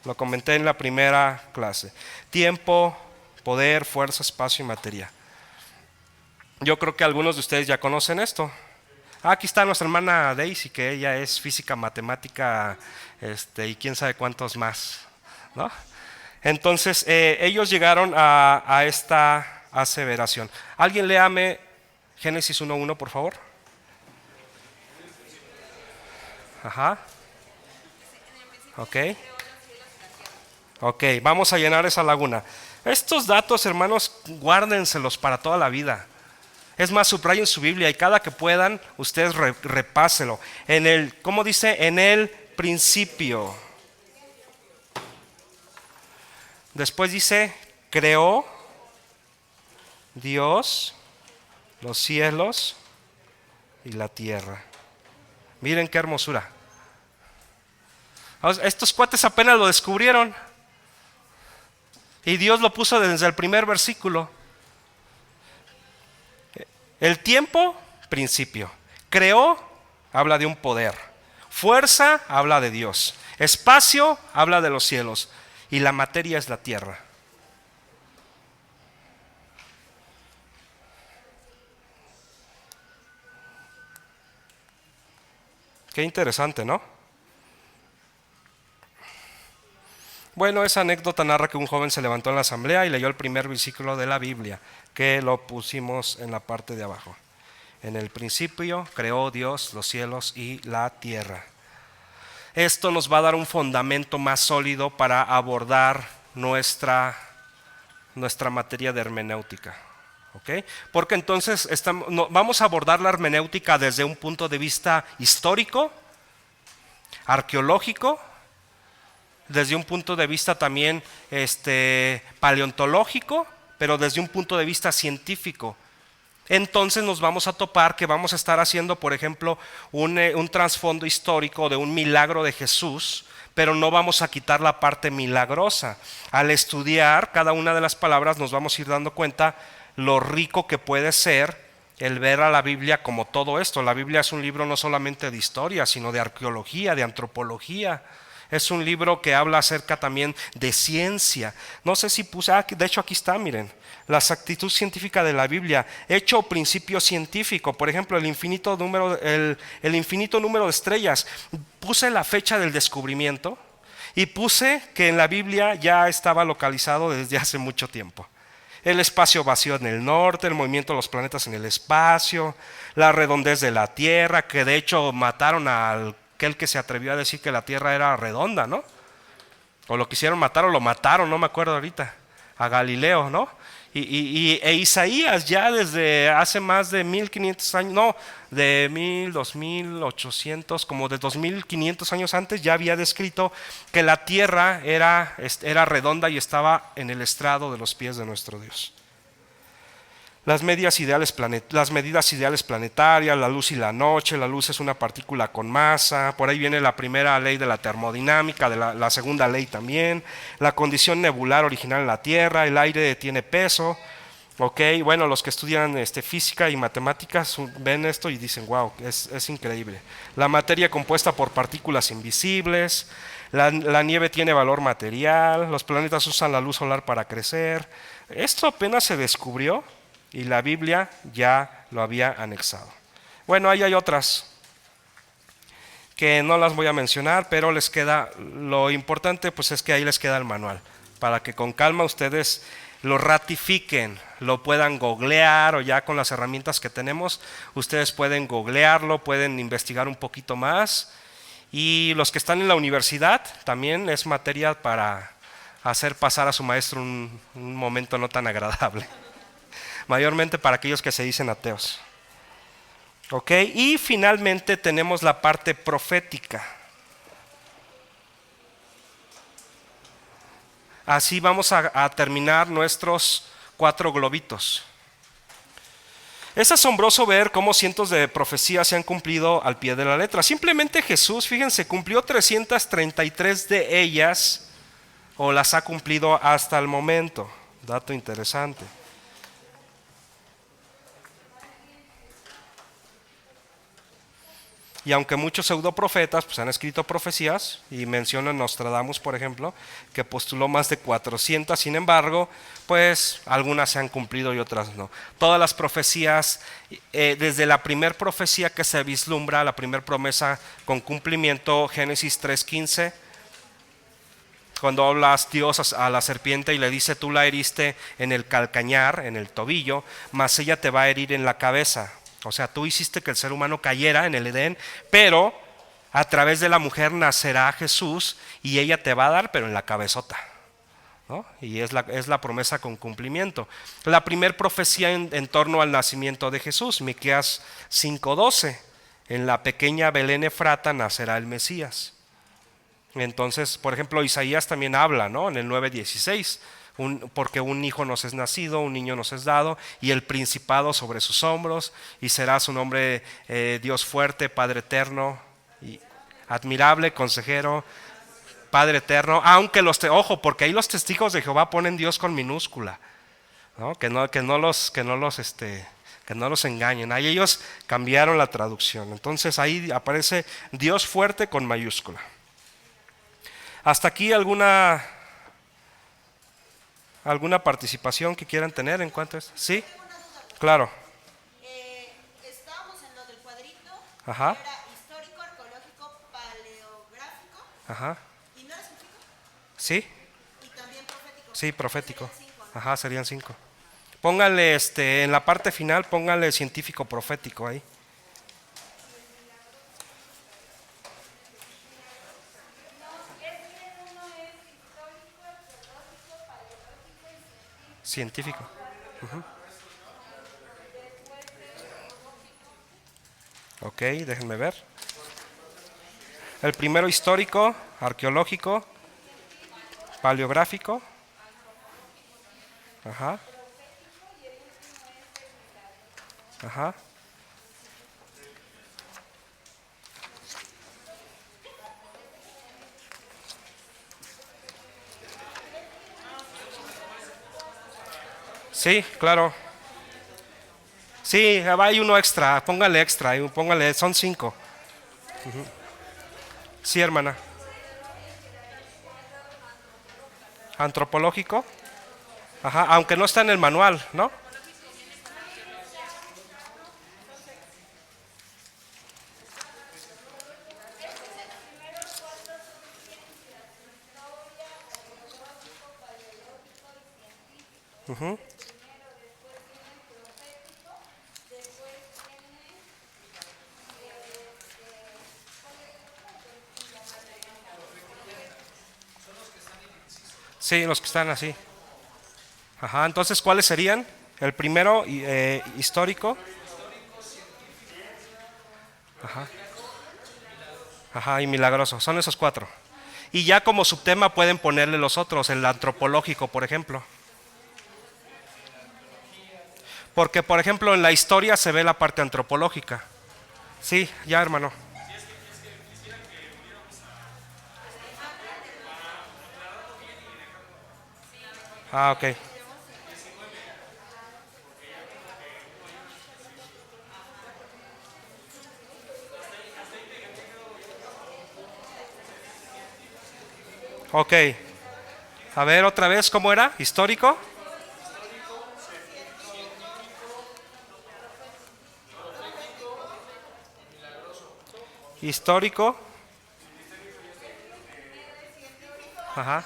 Lo comenté en la primera clase. Tiempo, poder, fuerza, espacio y materia. Yo creo que algunos de ustedes ya conocen esto. Aquí está nuestra hermana Daisy, que ella es física, matemática, y quién sabe cuántos más, ¿no? Entonces, ellos llegaron a esta aseveración. ¿Alguien léame Génesis 1:1, por favor? Ajá. Ok, vamos a llenar esa laguna. Estos datos, hermanos, guárdenselos para toda la vida. Es más, subrayen su Biblia y cada que puedan, ustedes repáselo. ¿Cómo dice? En el principio. Después dice, creó Dios los cielos y la tierra. Miren qué hermosura. Estos cuates apenas lo descubrieron. Y Dios lo puso desde el primer versículo. El tiempo, principio. Creó, habla de un poder. Fuerza, habla de Dios. Espacio, habla de los cielos. Y la materia es la tierra. Qué interesante, ¿no? Bueno, esa anécdota narra que un joven se levantó en la asamblea y leyó el primer versículo de la Biblia, que lo pusimos en la parte de abajo. En el principio creó Dios los cielos y la tierra. Esto nos va a dar un fundamento más sólido para abordar nuestra materia de hermenéutica. ¿Okay? Porque entonces vamos a abordar la hermenéutica desde un punto de vista histórico, arqueológico, desde un punto de vista también paleontológico, pero desde un punto de vista científico. Entonces nos vamos a topar que vamos a estar haciendo, por ejemplo, un trasfondo histórico de un milagro de Jesús, pero no vamos a quitar la parte milagrosa. Al estudiar cada una de las palabras nos vamos a ir dando cuenta lo rico que puede ser el ver a la Biblia como todo esto. La Biblia es un libro no solamente de historia, sino de arqueología, de antropología. Es un libro que habla acerca también de ciencia. No sé si puse, de hecho aquí está, miren, la exactitud científica de la Biblia, hecho principio científico. Por ejemplo, el infinito número de estrellas. Puse la fecha del descubrimiento y puse que en la Biblia ya estaba localizado desde hace mucho tiempo. El espacio vacío en el norte, el movimiento de los planetas en el espacio, la redondez de la Tierra, que de hecho mataron a aquel que se atrevió a decir que la Tierra era redonda, ¿no? O lo quisieron matar o lo mataron, no me acuerdo ahorita, a Galileo, ¿no? E Isaías ya desde hace más de 1500 años, no, de 1000, 2800, como de 2500 años antes ya había descrito que la tierra era redonda y estaba en el estrado de los pies de nuestro Dios. Las medidas ideales planetarias, la luz y la noche. La luz es una partícula con masa. Por ahí viene la primera ley de la termodinámica, de la segunda ley también. La condición nebular original en la Tierra. El aire tiene peso. Bueno, los que estudian física y matemáticas ven esto y dicen, wow, es increíble. La materia compuesta por partículas invisibles. La nieve tiene valor material. Los planetas usan la luz solar para crecer. Esto apenas se descubrió y la Biblia ya lo había anexado. Bueno, ahí hay otras que no las voy a mencionar, pero les queda, lo importante pues es que ahí les queda el manual, para que con calma ustedes lo ratifiquen, lo puedan googlear, o ya con las herramientas que tenemos, ustedes pueden googlearlo, pueden investigar un poquito más. Y los que están en la universidad, también es materia para hacer pasar a su maestro un momento no tan agradable. Mayormente para aquellos que se dicen ateos. Y finalmente tenemos la parte profética. Así vamos a terminar nuestros 4 globitos. Es asombroso ver cómo cientos de profecías se han cumplido al pie de la letra. Simplemente Jesús, fíjense, cumplió 333 de ellas, o las ha cumplido hasta el momento. Dato interesante. Y aunque muchos pseudoprofetas pues han escrito profecías, y mencionan Nostradamus, por ejemplo, que postuló más de 400, sin embargo, pues algunas se han cumplido y otras no. Todas las profecías, desde la primer profecía que se vislumbra, la primer promesa con cumplimiento, Génesis 3:15, cuando hablas Dios a la serpiente y le dice, tú la heriste en el calcañar, en el tobillo, mas ella te va a herir en la cabeza. O sea, tú hiciste que el ser humano cayera en el Edén, pero a través de la mujer nacerá Jesús y ella te va a dar, pero en la cabezota, ¿no? Y es la promesa con cumplimiento. La primer profecía en torno al nacimiento de Jesús, Miqueas 5:12, en la pequeña Belén Efrata nacerá el Mesías. Entonces, por ejemplo, Isaías también habla, ¿no? En el 9:16. Porque un hijo nos es nacido, un niño nos es dado, y el principado sobre sus hombros, y será su nombre Dios fuerte, Padre eterno, Y admirable, consejero, Padre eterno, aunque ojo, porque ahí los testigos de Jehová ponen Dios con minúscula, ¿no? Que no los engañen. Ahí ellos cambiaron la traducción. Entonces ahí aparece Dios fuerte con mayúscula. Hasta aquí alguna participación que quieran tener en cuanto a esto. ¿Sí? Claro. Estábamos en lo del cuadrito, Ajá. era histórico, arqueológico, paleográfico, Ajá. y no era científico, ¿Sí? y también profético. Sí, profético. Serían 5, ¿no? Ajá, serían 5. Póngale en la parte final, póngale científico profético ahí. Científico. Ujú. Ok, déjenme ver. El primero histórico, arqueológico, paleográfico. Ajá. Ajá. Sí, claro. Sí, hay uno extra, póngale, son 5. Sí, hermana. Antropológico. Ajá, aunque no está en el manual, ¿no? Ujú. Sí, los que están así. Ajá, entonces, ¿cuáles serían? El primero, histórico. Ajá. Ajá, y milagroso. Son esos 4. Y ya como subtema pueden ponerle los otros, el antropológico, por ejemplo. Porque, por ejemplo, en la historia se ve la parte antropológica. Sí, ya, hermano. Ah, ok. Ok. A ver, otra vez, ¿cómo era? ¿Histórico? Histórico. Ajá.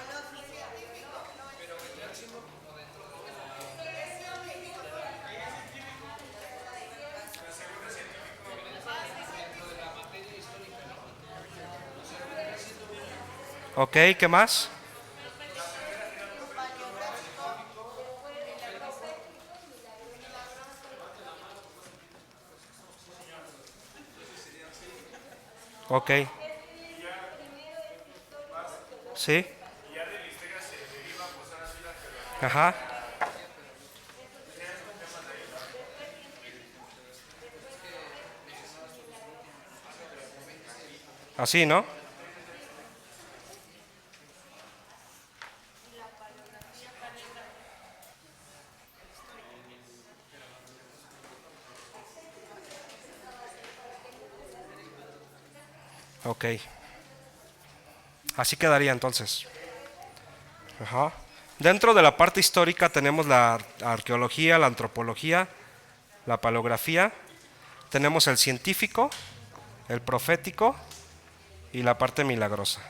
Ok, ¿qué más? Ok. Sí. Ajá. Así, ¿no? Ok. Así quedaría entonces. Ajá. Dentro de la parte histórica tenemos la arqueología, la antropología, la paleografía. Tenemos el científico, el profético y la parte milagrosa.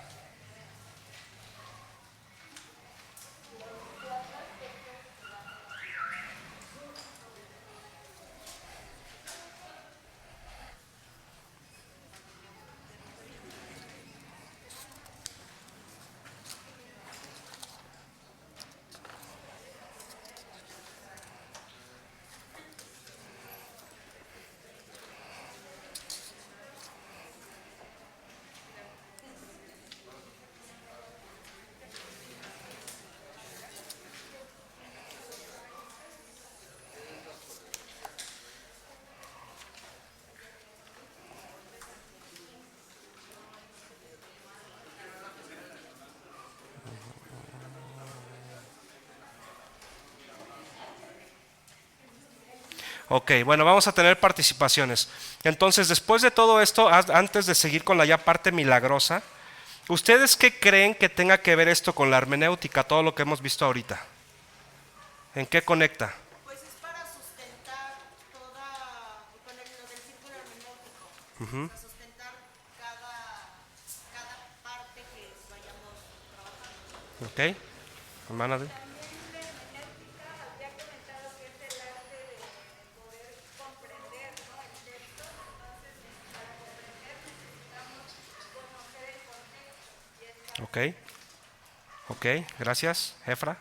Ok, bueno, vamos a tener participaciones. Entonces, después de todo esto, antes de seguir con la ya parte milagrosa, ¿ustedes qué creen que tenga que ver esto con la hermenéutica, todo lo que hemos visto ahorita? ¿En qué conecta? Pues es para sustentar con lo del círculo hermenéutico, para sustentar cada parte que vayamos trabajando. Ok, hermana. Ok, ok, gracias, Efra.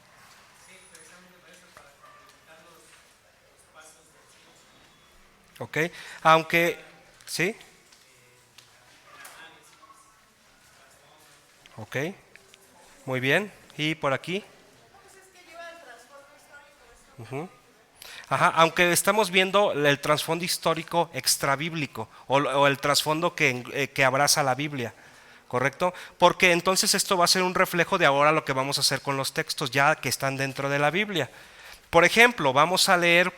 Ok, aunque, ¿sí? Ok, muy bien. ¿Y por aquí? Ujú. Ajá, aunque estamos viendo el trasfondo histórico extrabíblico o el trasfondo que abraza la Biblia, ¿correcto? Porque entonces esto va a ser un reflejo de ahora lo que vamos a hacer con los textos ya que están dentro de la Biblia. Por ejemplo, vamos a leer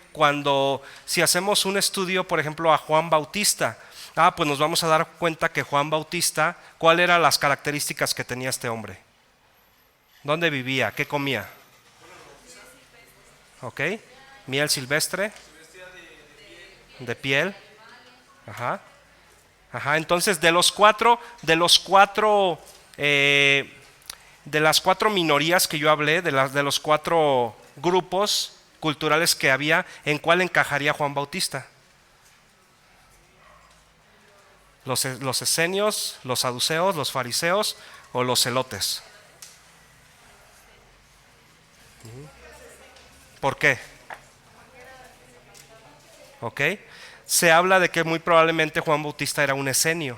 si hacemos un estudio, por ejemplo, a Juan Bautista, pues nos vamos a dar cuenta que Juan Bautista, ¿cuáles eran las características que tenía este hombre? ¿Dónde vivía? ¿Qué comía? ¿Ok? Miel silvestre, de piel. Ajá. Ajá. Entonces, de las cuatro minorías que yo hablé, de los cuatro grupos culturales que había, ¿en cuál encajaría Juan Bautista? ¿Los esenios, los saduceos, los fariseos o los celotes? ¿Por qué? ¿Ok? Se habla de que muy probablemente Juan Bautista era un esenio.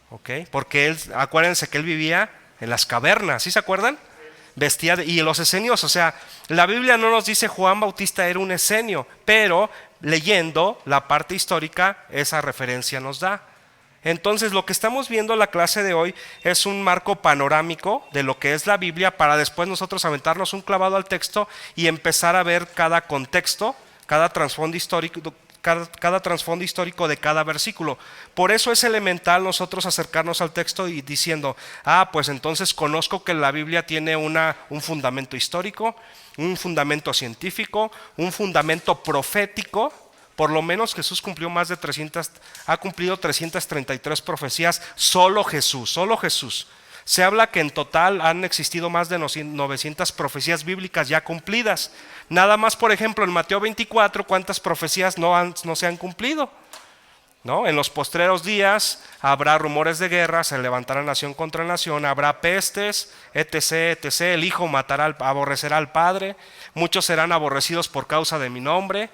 ¿Ok? Porque acuérdense que él vivía en las cavernas, ¿sí se acuerdan? Y los esenios, o sea, la Biblia no nos dice Juan Bautista era un esenio, pero leyendo la parte histórica, esa referencia nos da. Entonces, lo que estamos viendo en la clase de hoy es un marco panorámico de lo que es la Biblia para después nosotros aventarnos un clavado al texto y empezar a ver cada contexto, cada trasfondo histórico, cada trasfondo histórico de cada versículo. Por eso es elemental nosotros acercarnos al texto y diciendo, pues entonces conozco que la Biblia tiene un fundamento histórico, un fundamento científico, un fundamento profético. Por lo menos Jesús ha cumplido 333 profecías, solo Jesús. Se habla que en total han existido más de 900 profecías bíblicas ya cumplidas. Nada más, por ejemplo, en Mateo 24, ¿cuántas profecías no se han cumplido? ¿No? En los postreros días habrá rumores de guerra, se levantará nación contra nación, habrá pestes, etc., etc. El hijo aborrecerá al padre, muchos serán aborrecidos por causa de mi nombre.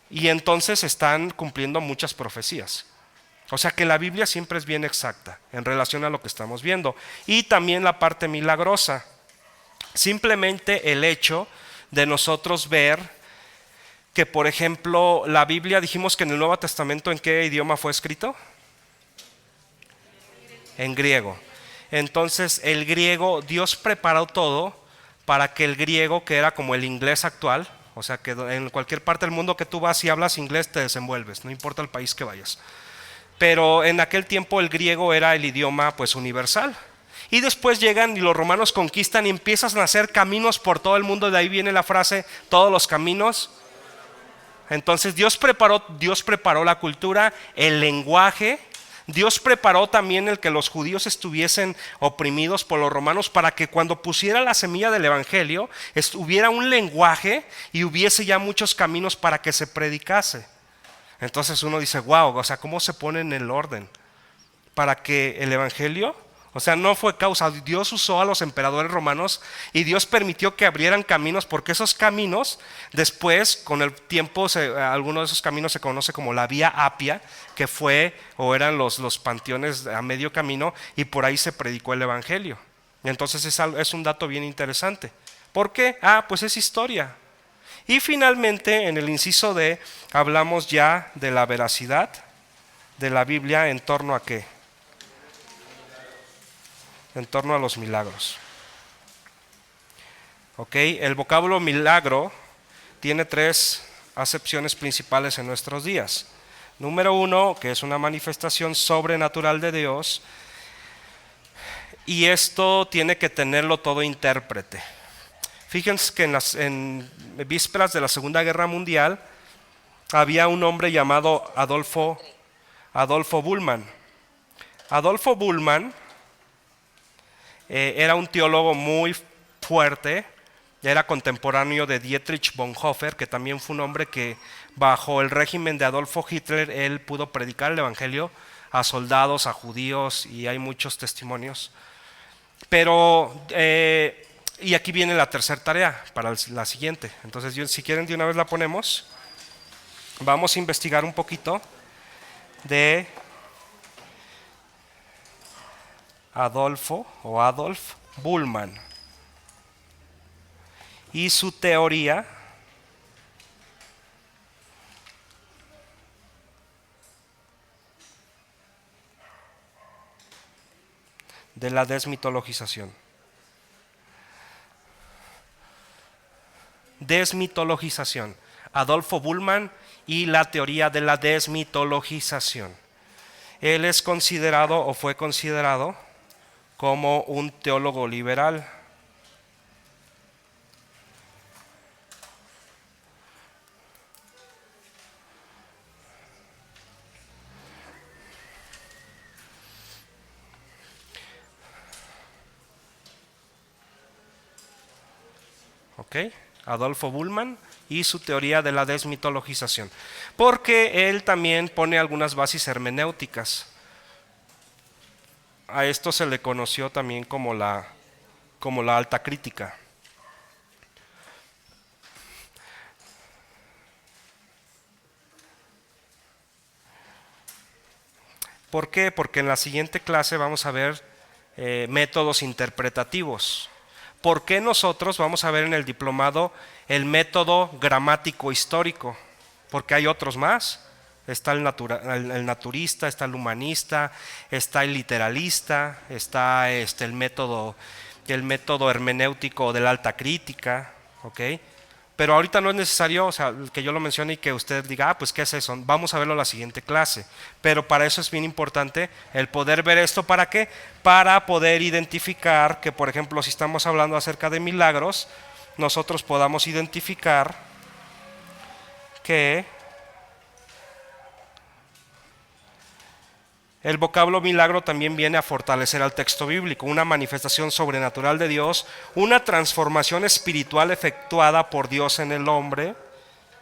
Y entonces están cumpliendo muchas profecías. O sea que la Biblia siempre es bien exacta en relación a lo que estamos viendo. Y también la parte milagrosa. Simplemente el hecho de nosotros ver que, por ejemplo, la Biblia, dijimos que en el Nuevo Testamento, ¿en qué idioma fue escrito? En griego. Entonces el griego, Dios preparó todo para que el griego, que era como el inglés actual, o sea que en cualquier parte del mundo que tú vas y hablas inglés te desenvuelves, no importa el país que vayas. Pero en aquel tiempo el griego era el idioma pues universal. Y después llegan y los romanos conquistan y empiezan a hacer caminos por todo el mundo, de ahí viene la frase, todos los caminos. Entonces Dios preparó la cultura, el lenguaje. Dios preparó también el que los judíos estuviesen oprimidos por los romanos para que cuando pusiera la semilla del evangelio hubiera un lenguaje y hubiese ya muchos caminos para que se predicase. Entonces uno dice, wow, o sea, ¿cómo se pone en el orden? Para que el evangelio, o sea, no fue causa, Dios usó a los emperadores romanos y Dios permitió que abrieran caminos, porque esos caminos después, con el tiempo, alguno de esos caminos se conoce como la Vía Apia, que eran los panteones a medio camino, y por ahí se predicó el evangelio. Entonces es un dato bien interesante. ¿Por qué? Pues es historia. Y finalmente, en el inciso D, hablamos ya de la veracidad de la Biblia en torno a ¿qué? En torno a los milagros. Ok, el vocablo milagro tiene tres acepciones principales en nuestros días. Número 1, que es una manifestación sobrenatural de Dios, y esto tiene que tenerlo todo intérprete. Fíjense que en vísperas de la Segunda Guerra Mundial había un hombre llamado Adolfo Bullmann. Adolfo Bullmann era un teólogo muy fuerte, era contemporáneo de Dietrich Bonhoeffer, que también fue un hombre que bajo el régimen de Adolfo Hitler él pudo predicar el evangelio a soldados, a judíos, y hay muchos testimonios. Pero, y aquí viene la tercera tarea para la siguiente. Entonces, si quieren de una vez la ponemos. Vamos a investigar un poquito de Adolf Bullmann y su teoría de la desmitologización. Desmitologización. Adolfo Bullmann y la teoría de la desmitologización. Él es considerado o fue considerado como un teólogo liberal. ¿Ok? Adolfo Bullmann y su teoría de la desmitologización, porque él también pone algunas bases hermenéuticas. A esto se le conoció también como la alta crítica. ¿Por qué? Porque en la siguiente clase vamos a ver métodos interpretativos. ¿Por qué nosotros vamos a ver en el diplomado el método gramático histórico? Porque hay otros más. Está el naturista, está el humanista, está el literalista, está el método hermenéutico de la alta crítica, ¿ok? Pero ahorita no es necesario, o sea, que yo lo mencione y que usted diga, pues ¿qué es eso? Vamos a verlo en la siguiente clase. Pero para eso es bien importante el poder ver esto. ¿Para qué? Para poder identificar que, por ejemplo, si estamos hablando acerca de milagros, nosotros podamos identificar que el vocablo milagro también viene a fortalecer al texto bíblico, una manifestación sobrenatural de Dios, una transformación espiritual efectuada por Dios en el hombre,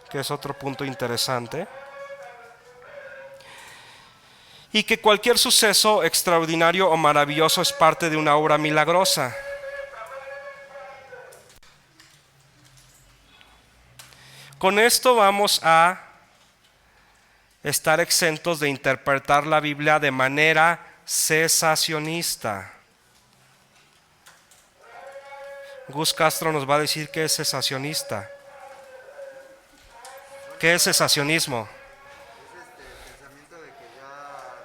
que es otro punto interesante, y que cualquier suceso extraordinario o maravilloso es parte de una obra milagrosa. Con esto vamos a estar exentos de interpretar la Biblia de manera cesacionista. Gus Castro nos va a decir qué es cesacionista. ¿Qué es cesacionismo? Es el pensamiento de que ya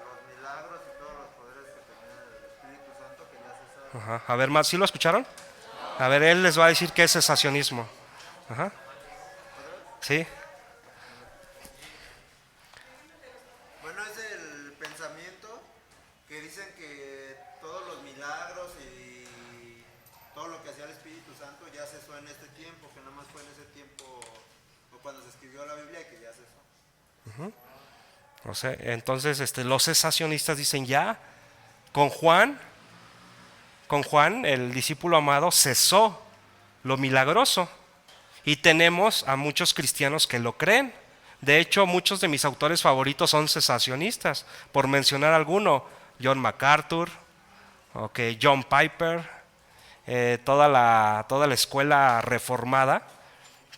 los milagros y todos los poderes que tenía el Espíritu Santo que ya cesaron. Ajá. A ver, ¿sí lo escucharon? A ver, él les va a decir qué es cesacionismo. Ajá. ¿Sí? Bueno, es el pensamiento que dicen que todos los milagros y todo lo que hacía el Espíritu Santo ya cesó en este tiempo, que nada más fue en ese tiempo cuando se escribió la Biblia y que ya cesó. O sea, entonces los cesacionistas dicen ya, con Juan, el discípulo amado, cesó lo milagroso. Y tenemos a muchos cristianos que lo creen. De hecho, muchos de mis autores favoritos son cesacionistas. Por mencionar alguno, John MacArthur, John Piper, toda la escuela reformada,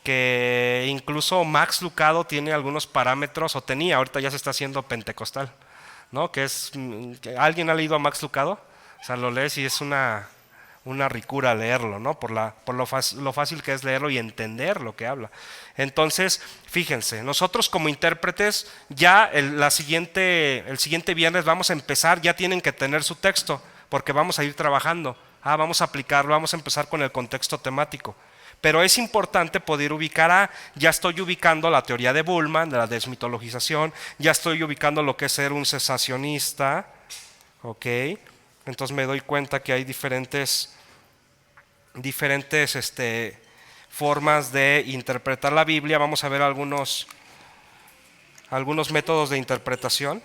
que incluso Max Lucado tiene algunos parámetros, o tenía, ahorita ya se está haciendo pentecostal, ¿no? ¿Alguien ha leído a Max Lucado? O sea, lo lees y es una ricura leerlo, ¿no? Por lo fácil que es leerlo y entender lo que habla. Entonces, fíjense, nosotros como intérpretes ya el siguiente viernes vamos a empezar, ya tienen que tener su texto, porque vamos a ir trabajando, vamos a aplicarlo, vamos a empezar con el contexto temático. Pero es importante poder ubicar, ya estoy ubicando la teoría de Bullman, de la desmitologización, ya estoy ubicando lo que es ser un cesacionista, ¿ok? Entonces me doy cuenta que hay diferentes formas de interpretar la Biblia. Vamos a ver algunos métodos de interpretación.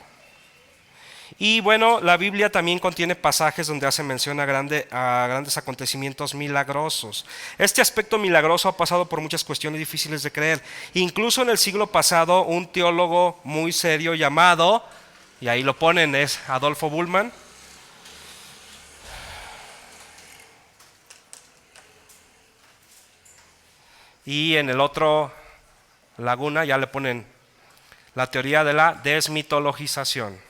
Y bueno, la Biblia también contiene pasajes donde hace mención a grandes acontecimientos milagrosos. Este aspecto milagroso ha pasado por muchas cuestiones difíciles de creer. Incluso en el siglo pasado, un teólogo muy serio llamado, y ahí lo ponen, es Adolfo Bullman. Y en el otro laguna ya le ponen la teoría de la desmitologización.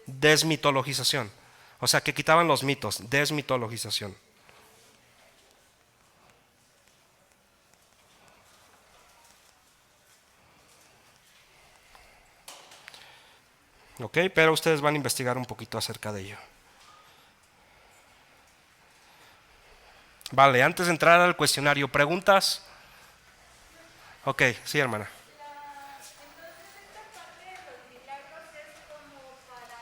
Desmitologización. O sea, que quitaban los mitos. Desmitologización. Ok, pero ustedes van a investigar un poquito acerca de ello. Vale, antes de entrar al cuestionario, ¿preguntas? Ok, sí, hermana. Entonces, esta parte de los milagros es como para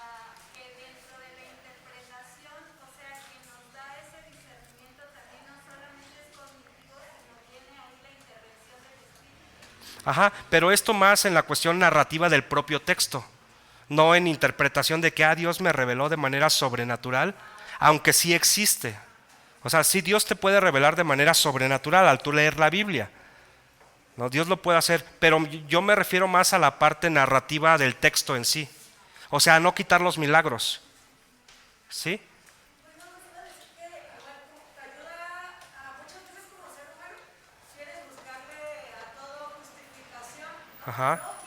que dentro de la interpretación, o sea, que nos da ese discernimiento también no solamente es cognitivo, sino tiene ahí la intervención del Espíritu. Ajá, pero esto más en la cuestión narrativa del propio texto, no en interpretación de que Dios me reveló de manera sobrenatural, aunque sí existe. O sea, sí Dios te puede revelar de manera sobrenatural al tú leer la Biblia. No, Dios lo puede hacer, pero yo me refiero más a la parte narrativa del texto en sí. O sea, no quitar los milagros. ¿Sí? Bueno, nos iba a decir que, igual te ayuda a muchas veces como ser humano, quieres buscarle a todo justificación, Ajá. lógica.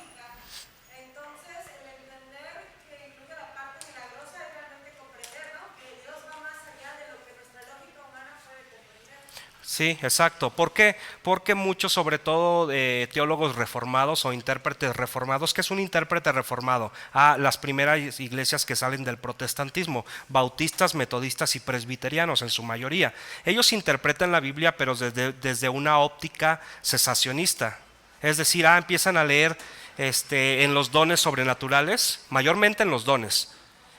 Entonces, el entender que incluye la parte milagrosa es realmente comprender, ¿no? Que Dios va más allá de lo que nuestra lógica humana puede comprender. Sí, exacto. ¿Por qué? Porque muchos, sobre todo teólogos reformados o intérpretes reformados, ¿qué es un intérprete reformado? Las primeras iglesias que salen del protestantismo, bautistas, metodistas y presbiterianos en su mayoría. Ellos interpretan la Biblia pero desde una óptica cesacionista. Es decir, empiezan a leer en los dones sobrenaturales, mayormente en los dones.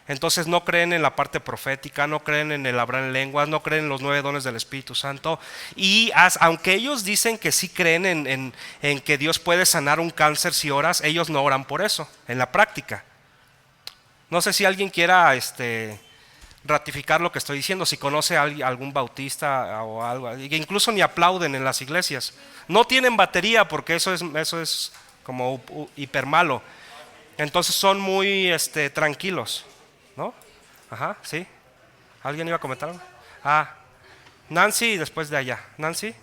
Entonces no creen en la parte profética, no creen en el hablar en lenguas, no creen en los 9 dones del Espíritu Santo. Y aunque ellos dicen que sí creen en que Dios puede sanar un cáncer si oras, ellos no oran por eso, en la práctica. No sé si alguien quiera ratificar lo que estoy diciendo, si conoce a algún bautista o algo, que incluso ni aplauden en las iglesias. No tienen batería porque eso es como hiper malo. Entonces son muy tranquilos. ¿No? Ajá, sí. ¿Alguien iba a comentar algo? Nancy y después de allá. Nancy.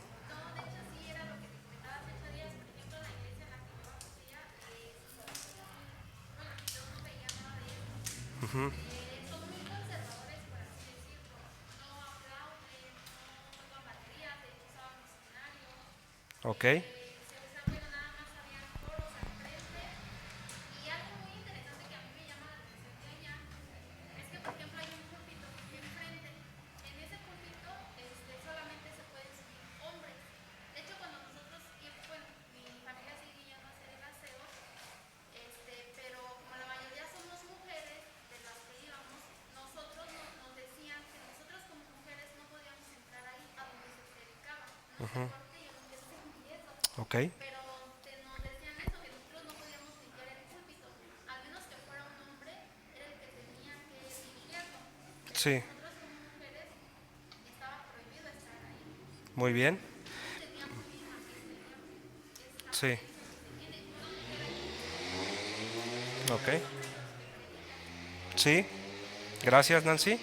Ok. Ok. Pero nos decían eso, que nosotros no podíamos limpiar el púlpito, al menos que fuera un hombre, era el que tenía que limpiarlo. Sí. Nosotros como mujeres estaba prohibido estar ahí. Muy bien. Teníamos misma que Sí. Ok. Sí. Gracias, Nancy.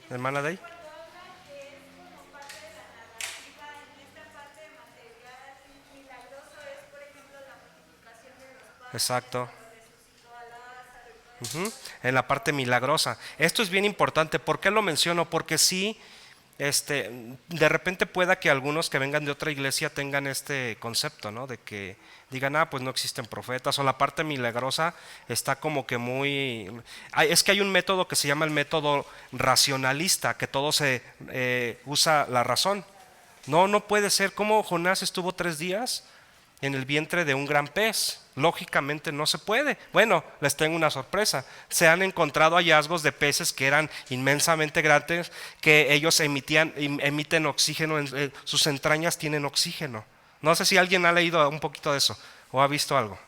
Hermana Day. cuando hablan que es como parte de la narrativa, en esta parte de material milagroso es, por ejemplo, la multiplicación de los panes, Exacto. cuando resucitó a Lázaro y todo eso. En la parte milagrosa. Esto es bien importante. ¿Por qué lo menciono? Porque sí, de repente pueda que algunos que vengan de otra iglesia tengan este concepto, ¿no? De que digan, pues no existen profetas, o la parte milagrosa está como que muy... Es que hay un método que se llama el método racionalista, que todo se usa la razón. No puede ser. ¿Cómo Jonás estuvo 3 días en el vientre de un gran pez? Lógicamente no se puede. Bueno, les tengo una sorpresa. Se han encontrado hallazgos de peces que eran inmensamente grandes, que ellos emiten oxígeno, sus entrañas tienen oxígeno. No sé si alguien ha leído un poquito de eso o ha visto algo.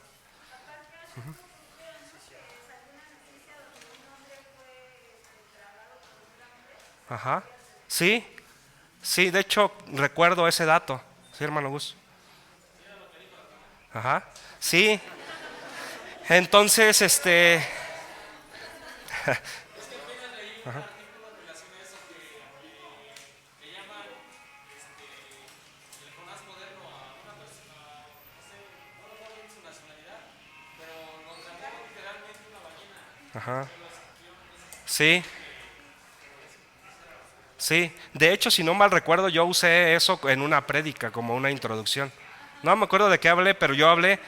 Ajá. Sí, sí, de hecho recuerdo ese dato. Sí, hermano Gus. Ajá. Sí. Entonces, ajá. Sí, sí. De hecho, si no mal recuerdo, yo usé eso en una prédica como una introducción. No me acuerdo de qué hablé, pero yo hablé.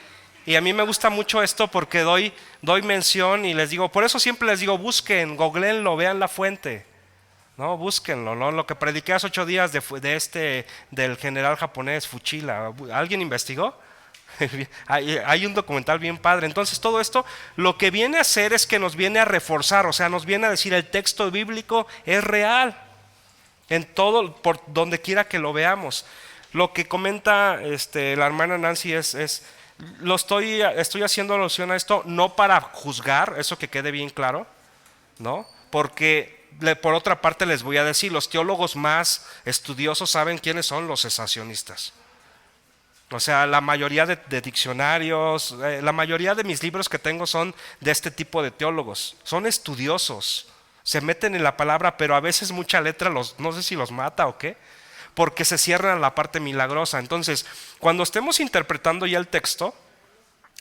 Y a mí me gusta mucho esto porque doy mención y les digo, por eso siempre les digo, busquen, googleenlo, vean la fuente. No, búsquenlo, ¿no? Lo que prediqué hace 8 días del general japonés Fuchila. ¿Alguien investigó? Hay un documental bien padre. Entonces todo esto lo que viene a hacer es que nos viene a reforzar, o sea, nos viene a decir el texto bíblico es real en todo, por donde quiera que lo veamos. Lo que comenta la hermana Nancy estoy haciendo alusión a esto no para juzgar, eso que quede bien claro, ¿no? Porque por otra parte les voy a decir, los teólogos más estudiosos saben quiénes son los cesacionistas. O sea, la mayoría de diccionarios, la mayoría de mis libros que tengo son de este tipo de teólogos. Son estudiosos, se meten en la palabra, pero a veces mucha letra no sé si los mata o qué, porque se cierran a la parte milagrosa. Entonces, cuando estemos interpretando ya el texto,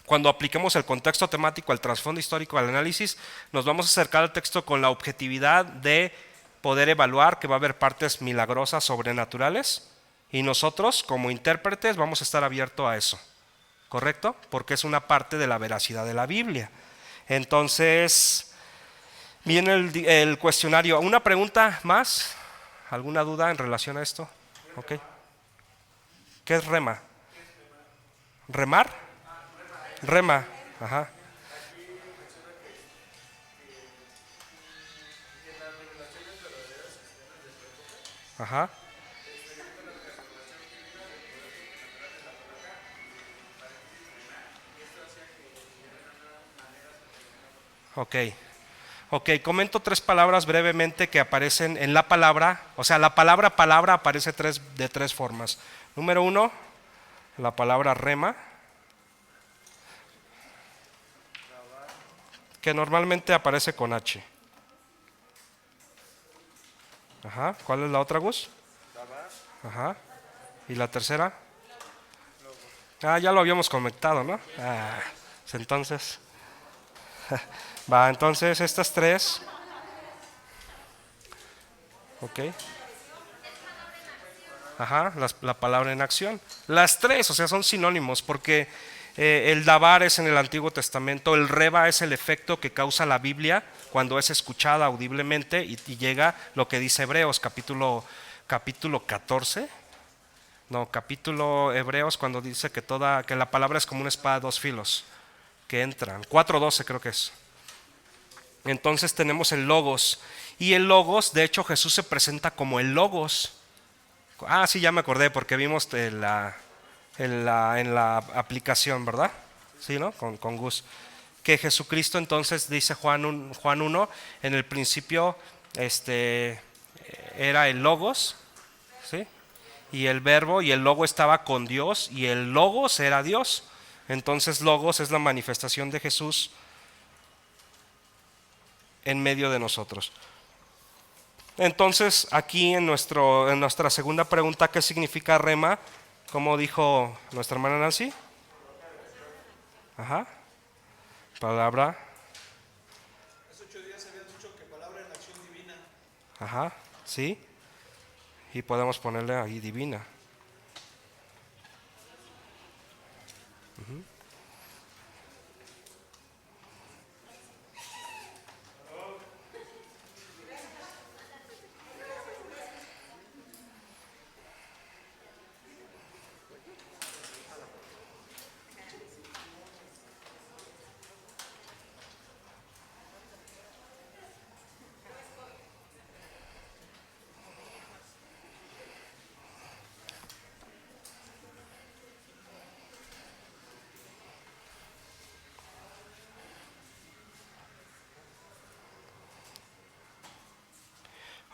cuando apliquemos el contexto temático, al trasfondo histórico, al análisis, nos vamos a acercar al texto con la objetividad de poder evaluar que va a haber partes milagrosas, sobrenaturales, y nosotros como intérpretes vamos a estar abiertos a eso, ¿correcto? Porque es una parte de la veracidad de la Biblia. Entonces, viene el cuestionario. ¿Una pregunta más? ¿Alguna duda en relación a esto? Ok. ¿Qué es rema? ¿Remar? Rema, ajá. Ajá. Ok, comento 3 palabras brevemente que aparecen en la palabra, o sea, la palabra aparece de 3 formas. Número 1, la palabra rema, que normalmente aparece con H. Ajá, ¿cuál es la otra, Gus? Ajá, ¿y la tercera? Ya lo habíamos comentado, ¿no? Entonces, entonces estas 3. Ok. Ajá, la palabra en acción. Las 3, o sea, son sinónimos porque el dabar es en el Antiguo Testamento, el reba es el efecto que causa la Biblia cuando es escuchada audiblemente y llega lo que dice Hebreos capítulo 14. No, capítulo Hebreos cuando dice que la palabra es como una espada de 2 filos que entran. 4:12 creo que es. Entonces tenemos el logos. Y el logos, de hecho Jesús se presenta como el logos. Sí, ya me acordé porque vimos en la aplicación, ¿verdad? Sí, ¿no? Con Gus. Que Jesucristo entonces dice Juan 1, en el principio era el logos, ¿sí? Y el verbo y el logo estaba con Dios y el logos era Dios. Entonces logos es la manifestación de Jesús en medio de nosotros. Entonces aquí en nuestra segunda pregunta, ¿qué significa rema? Como dijo nuestra hermana Nancy. Ajá. Palabra. Hace 8 días habían dicho que palabra en acción divina. Ajá, sí. Y podemos ponerle ahí divina.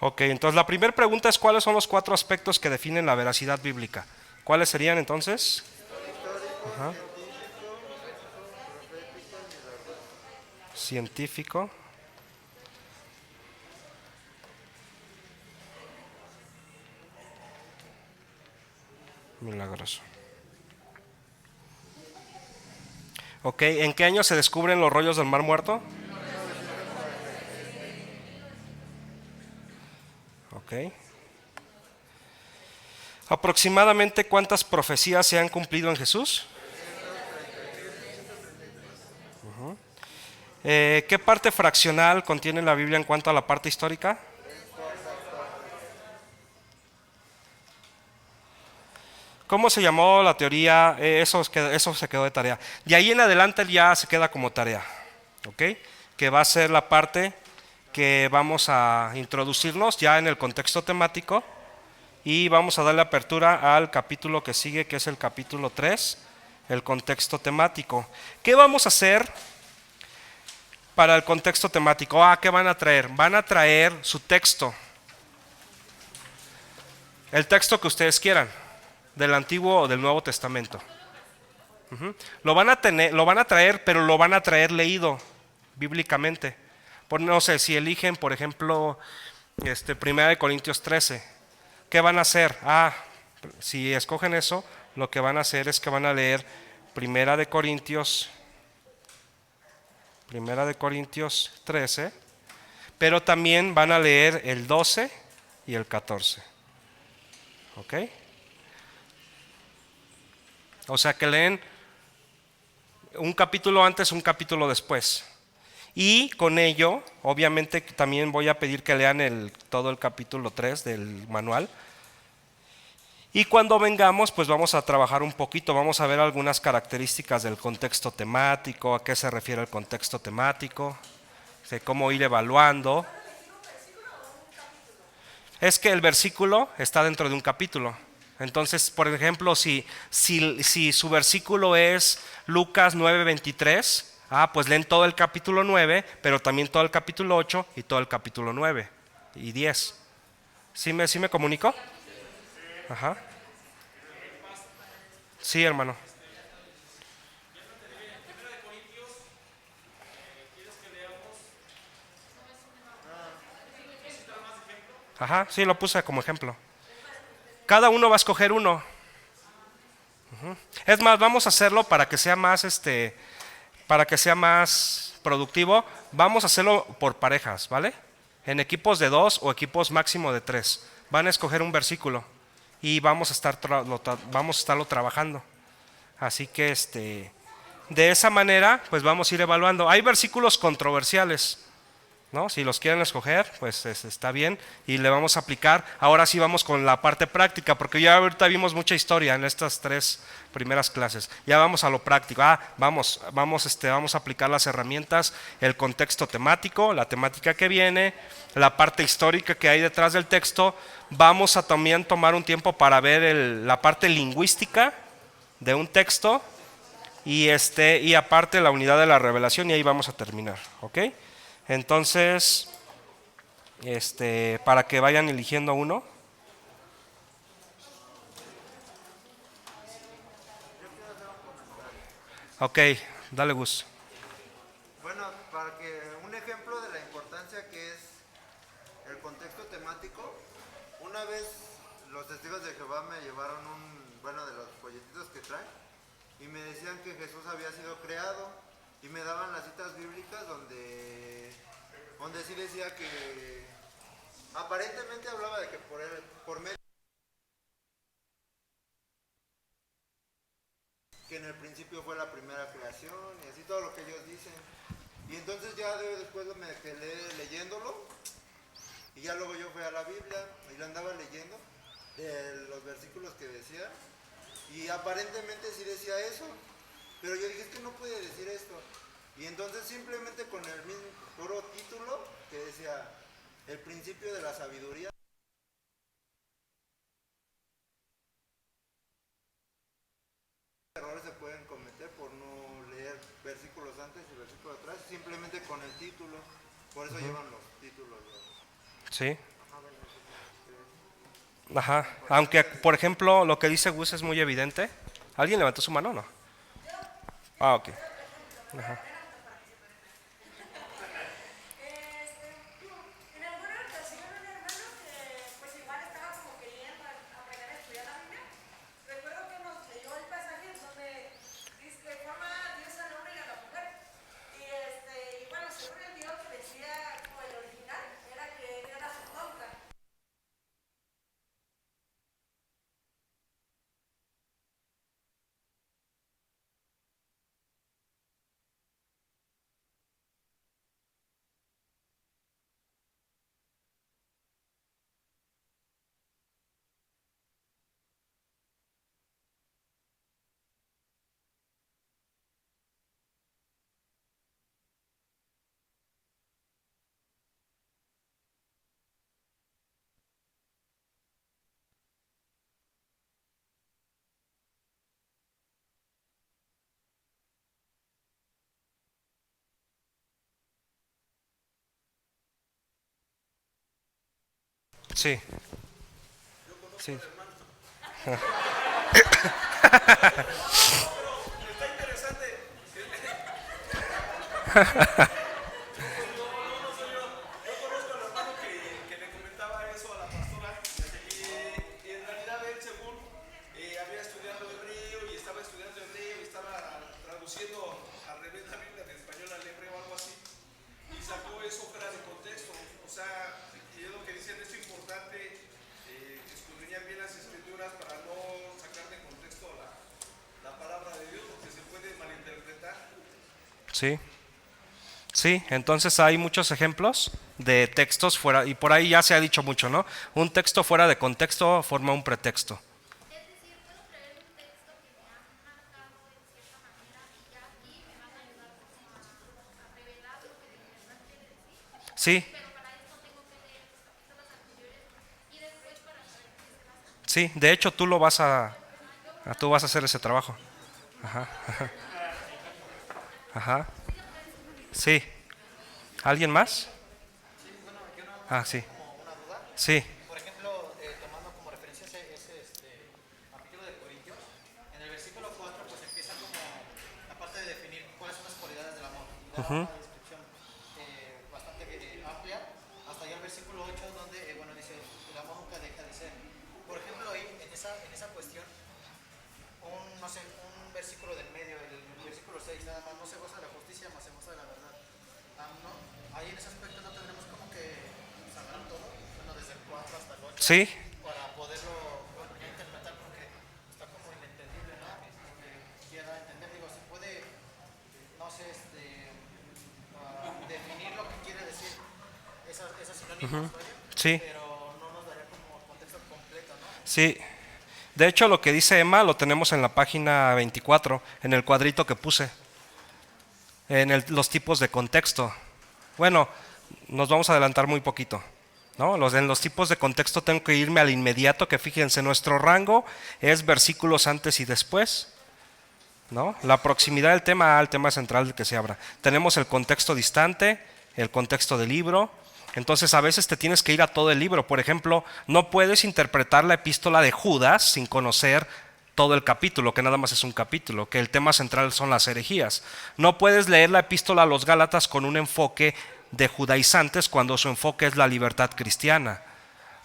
Ok, entonces la primera pregunta es ¿cuáles son los 4 aspectos que definen la veracidad bíblica? ¿Cuáles serían entonces? Ajá. Científico. Milagroso. Ok, ¿en qué año se descubren los rollos del Mar Muerto? Ok. ¿Aproximadamente cuántas profecías se han cumplido en Jesús? ¿Qué parte fraccional contiene la Biblia en cuanto a la parte histórica? ¿Cómo se llamó la teoría? Eso se quedó de tarea. De ahí en adelante ya se queda como tarea, ¿ok? Que va a ser la parte que vamos a introducirnos ya en el contexto temático y vamos a darle apertura al capítulo que sigue, que es el capítulo 3, el contexto temático. ¿Qué vamos a hacer para el contexto temático? ¿Qué van a traer? Van a traer su texto, el texto que ustedes quieran, del Antiguo o del Nuevo Testamento. Lo van a traer, pero lo van a traer leído bíblicamente. No sé, si eligen, por ejemplo, 1 Corintios 13, ¿qué van a hacer? Si escogen eso, lo que van a hacer es que van a leer 1 Corintios 13, pero también van a leer el 12 y el 14. ¿Ok? O sea que leen un capítulo antes, un capítulo después. Y con ello, obviamente también voy a pedir que lean todo el capítulo 3 del manual. Y cuando vengamos, pues vamos a trabajar un poquito, vamos a ver algunas características del contexto temático, a qué se refiere el contexto temático, cómo ir evaluando. Es que el versículo está dentro de un capítulo. Entonces, por ejemplo, si su versículo es Lucas 9:23, pues leen todo el capítulo 9, pero también todo el capítulo 8 y todo el capítulo 9 y 10. ¿Sí me comunico? Ajá. Sí, hermano. Ajá, sí, lo puse como ejemplo. Cada uno va a escoger uno. Es más, vamos a hacerlo para que sea más productivo. Vamos a hacerlo por parejas, ¿vale? En equipos de 2 o equipos máximo de 3. Van a escoger un versículo y vamos a estarlo trabajando. Así que de esa manera, pues vamos a ir evaluando. Hay versículos controversiales, ¿no? Si los quieren escoger, pues está bien y le vamos a aplicar. Ahora sí vamos con la parte práctica, porque ya ahorita vimos mucha historia en estas 3 primeras clases. Ya vamos a lo práctico. Vamos a aplicar las herramientas, el contexto temático, la temática que viene, la parte histórica que hay detrás del texto. Vamos a también tomar un tiempo para ver la parte lingüística de un texto y aparte la unidad de la revelación, y ahí vamos a terminar, ¿ok? Entonces, para que vayan eligiendo uno. Ok, dale Gus. Bueno, para que un ejemplo de la importancia que es el contexto temático, una vez los testigos de Jehová me llevaron de los folletitos que traen y me decían que Jesús había sido creado y me daban las citas bíblicas donde sí decía que aparentemente hablaba de que por medio el principio fue la primera creación y así todo lo que ellos dicen. Y entonces ya después me quedé leyéndolo y ya luego yo fui a la Biblia y lo andaba leyendo de los versículos que decía y aparentemente sí decía eso, pero yo dije, es que no puede decir esto. Y entonces simplemente con el mismo puro título que decía el principio de la sabiduría, errores se pueden cometer por no leer versículos antes y versículos atrás, simplemente con el título. Por eso llevan los títulos. Sí. Ajá. Aunque, por ejemplo, lo que dice Gus es muy evidente. ¿Alguien levantó su mano o no? Ah, ok. Ajá. En alguna ocasión un hermano que pues igual estaba como queriendo aprender a estudiar la Biblia, recuerdo que nos leyó el pasaje donde dice que forma Dios al hombre y a la mujer. Y bueno, según el Dios que decía como el original, era que él era su tonta. Sí. Sí. Está interesante. Yo conozco al hermano que le comentaba eso a la pastora y en realidad él según había estudiado hebreo y estaba estudiando hebreo y estaba traduciendo al revés la Biblia de español al hebreo o algo así y sacó eso fuera de contexto. O sea, y es lo que dicen, es importante escudriñar bien las escrituras para no sacar de contexto la palabra de Dios porque se puede malinterpretar. Sí. Sí, entonces hay muchos ejemplos de textos fuera, y por ahí ya se ha dicho mucho, ¿no? Un texto fuera de contexto forma un pretexto. Es decir, puedo traer un texto que me ha marcado en cierta manera y ya aquí me van a ayudar como a revelar lo que de verdad quiere decir. Sí, Pero para esto tengo que leer los capítulos anteriores y después para saber qué se basa. sí, de hecho tú tú vas a hacer ese trabajo. Ajá, ajá. Ajá. Sí. ¿Alguien más? Ah, sí. Sí. Por ejemplo, tomando como referencia ese capítulo de Corintios, en el versículo 4 pues empieza como la parte de definir cuáles son las cualidades del amor. Y da una descripción bastante amplia, hasta allá el versículo 8 donde bueno, dice, el amor nunca deja de ser. Por ejemplo, ahí en esa cuestión, no sé, un versículo del medio, el versículo 6 nada más, no se goza de la justicia, más se goza de la verdad. ¿No? Ahí en ese aspecto no tendremos como que saber todo, bueno, desde el 4 hasta el 8, Sí, para poderlo bueno, ya interpretar porque está como inentendible, ¿no? Porque quiera entender, digo, se puede, no sé, definir lo que quiere decir esas sinónimos, sí, pero no nos daría como contexto completo, ¿no? sí. De hecho, lo que dice Emma lo tenemos en la página 24, en el cuadrito que puse, en los tipos de contexto. Bueno, nos vamos a adelantar muy poquito, ¿no? En los tipos de contexto tengo que irme al inmediato, que fíjense, nuestro rango es versículos antes y después, ¿no? La proximidad del tema al tema central que se abra. Tenemos el contexto distante, el contexto del libro. Entonces a veces te tienes que ir a todo el libro. Por ejemplo, no puedes interpretar la epístola de Judas sin conocer todo el capítulo, que nada más es un capítulo, que el tema central son las herejías. No puedes leer la epístola a los Gálatas con un enfoque de judaizantes cuando su enfoque es la libertad cristiana.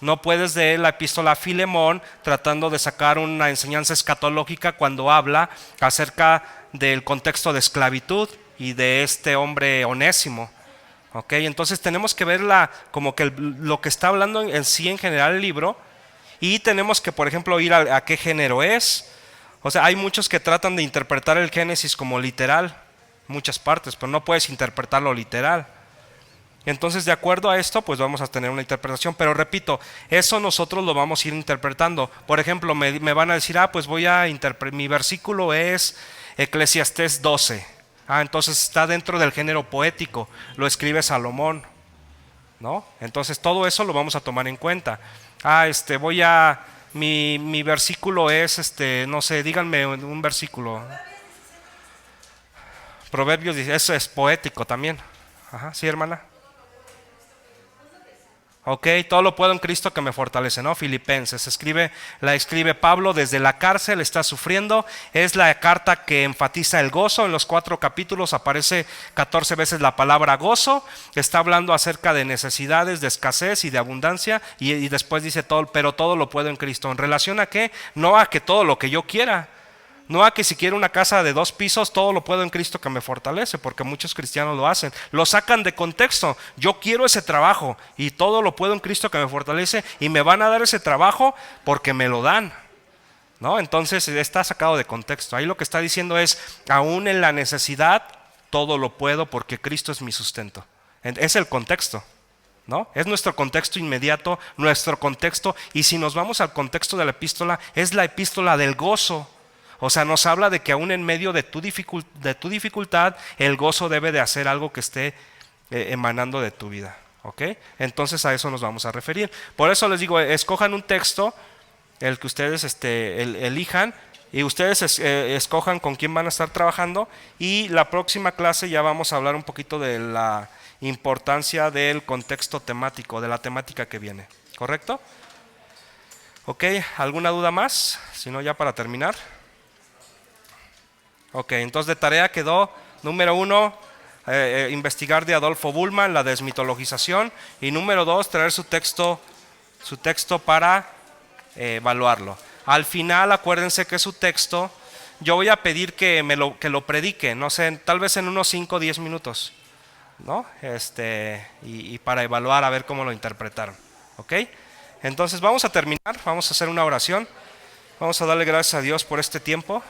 No puedes leer la epístola a Filemón tratando de sacar una enseñanza escatológica cuando habla acerca del contexto de esclavitud y de este hombre Onésimo. Okay, entonces tenemos que ver como que lo que está hablando en sí en general el libro, y tenemos que, por ejemplo, ir a qué género es, O sea, hay muchos que tratan de interpretar el Génesis como literal, muchas partes, pero no puedes interpretarlo literal. Entonces, de acuerdo a esto, pues vamos a tener una interpretación. Pero repito, eso nosotros lo vamos a ir interpretando. Por ejemplo, me van a decir, pues voy a interpretar, mi versículo es Eclesiastés 12. Entonces está dentro del género poético, lo escribe Salomón, ¿no? Entonces todo eso lo vamos a tomar en cuenta. Mi versículo es, no sé, díganme un versículo. Proverbios 16, eso es poético también. Ajá, sí, hermana. Ok, todo lo puedo en Cristo que me fortalece, ¿no? Filipenses, la escribe Pablo desde la cárcel, está sufriendo. Es la carta que enfatiza el gozo. En los 4 capítulos aparece 14 veces la palabra gozo. Está hablando acerca de necesidades, de escasez y de abundancia. Y después dice todo, pero todo lo puedo en Cristo. ¿En relación a qué? No a que todo lo que yo quiera. No a que si quiero una casa de 2 pisos, todo lo puedo en Cristo que me fortalece, porque muchos cristianos lo hacen. Lo sacan de contexto. Yo quiero ese trabajo y todo lo puedo en Cristo que me fortalece, y me van a dar ese trabajo porque me lo dan, ¿no? Entonces está sacado de contexto. Ahí lo que está diciendo es, aún en la necesidad, todo lo puedo porque Cristo es mi sustento. Es el contexto, ¿no? Es nuestro contexto inmediato, nuestro contexto. Y si nos vamos al contexto de la epístola, es la epístola del gozo. O sea, nos habla de que aún en medio de tu dificultad, el gozo debe de hacer algo que esté emanando de tu vida, ¿ok? Entonces a eso nos vamos a referir. Por eso les digo, escojan un texto, el que ustedes elijan, y ustedes escojan con quién van a estar trabajando, y la próxima clase ya vamos a hablar un poquito de la importancia del contexto temático, de la temática que viene, ¿correcto? ¿Ok? ¿Alguna duda más? Si no, ya para terminar. Ok, entonces de tarea quedó, número 1, investigar de Adolfo Bullman, la desmitologización, y número 2, traer su texto para evaluarlo. Al final, acuérdense que su texto, yo voy a pedir que lo predique, no sé, tal vez en unos 5 o 10 minutos, ¿no? Y para evaluar, a ver cómo lo interpretaron, ¿ok? Entonces vamos a terminar, vamos a hacer una oración, vamos a darle gracias a Dios por este tiempo.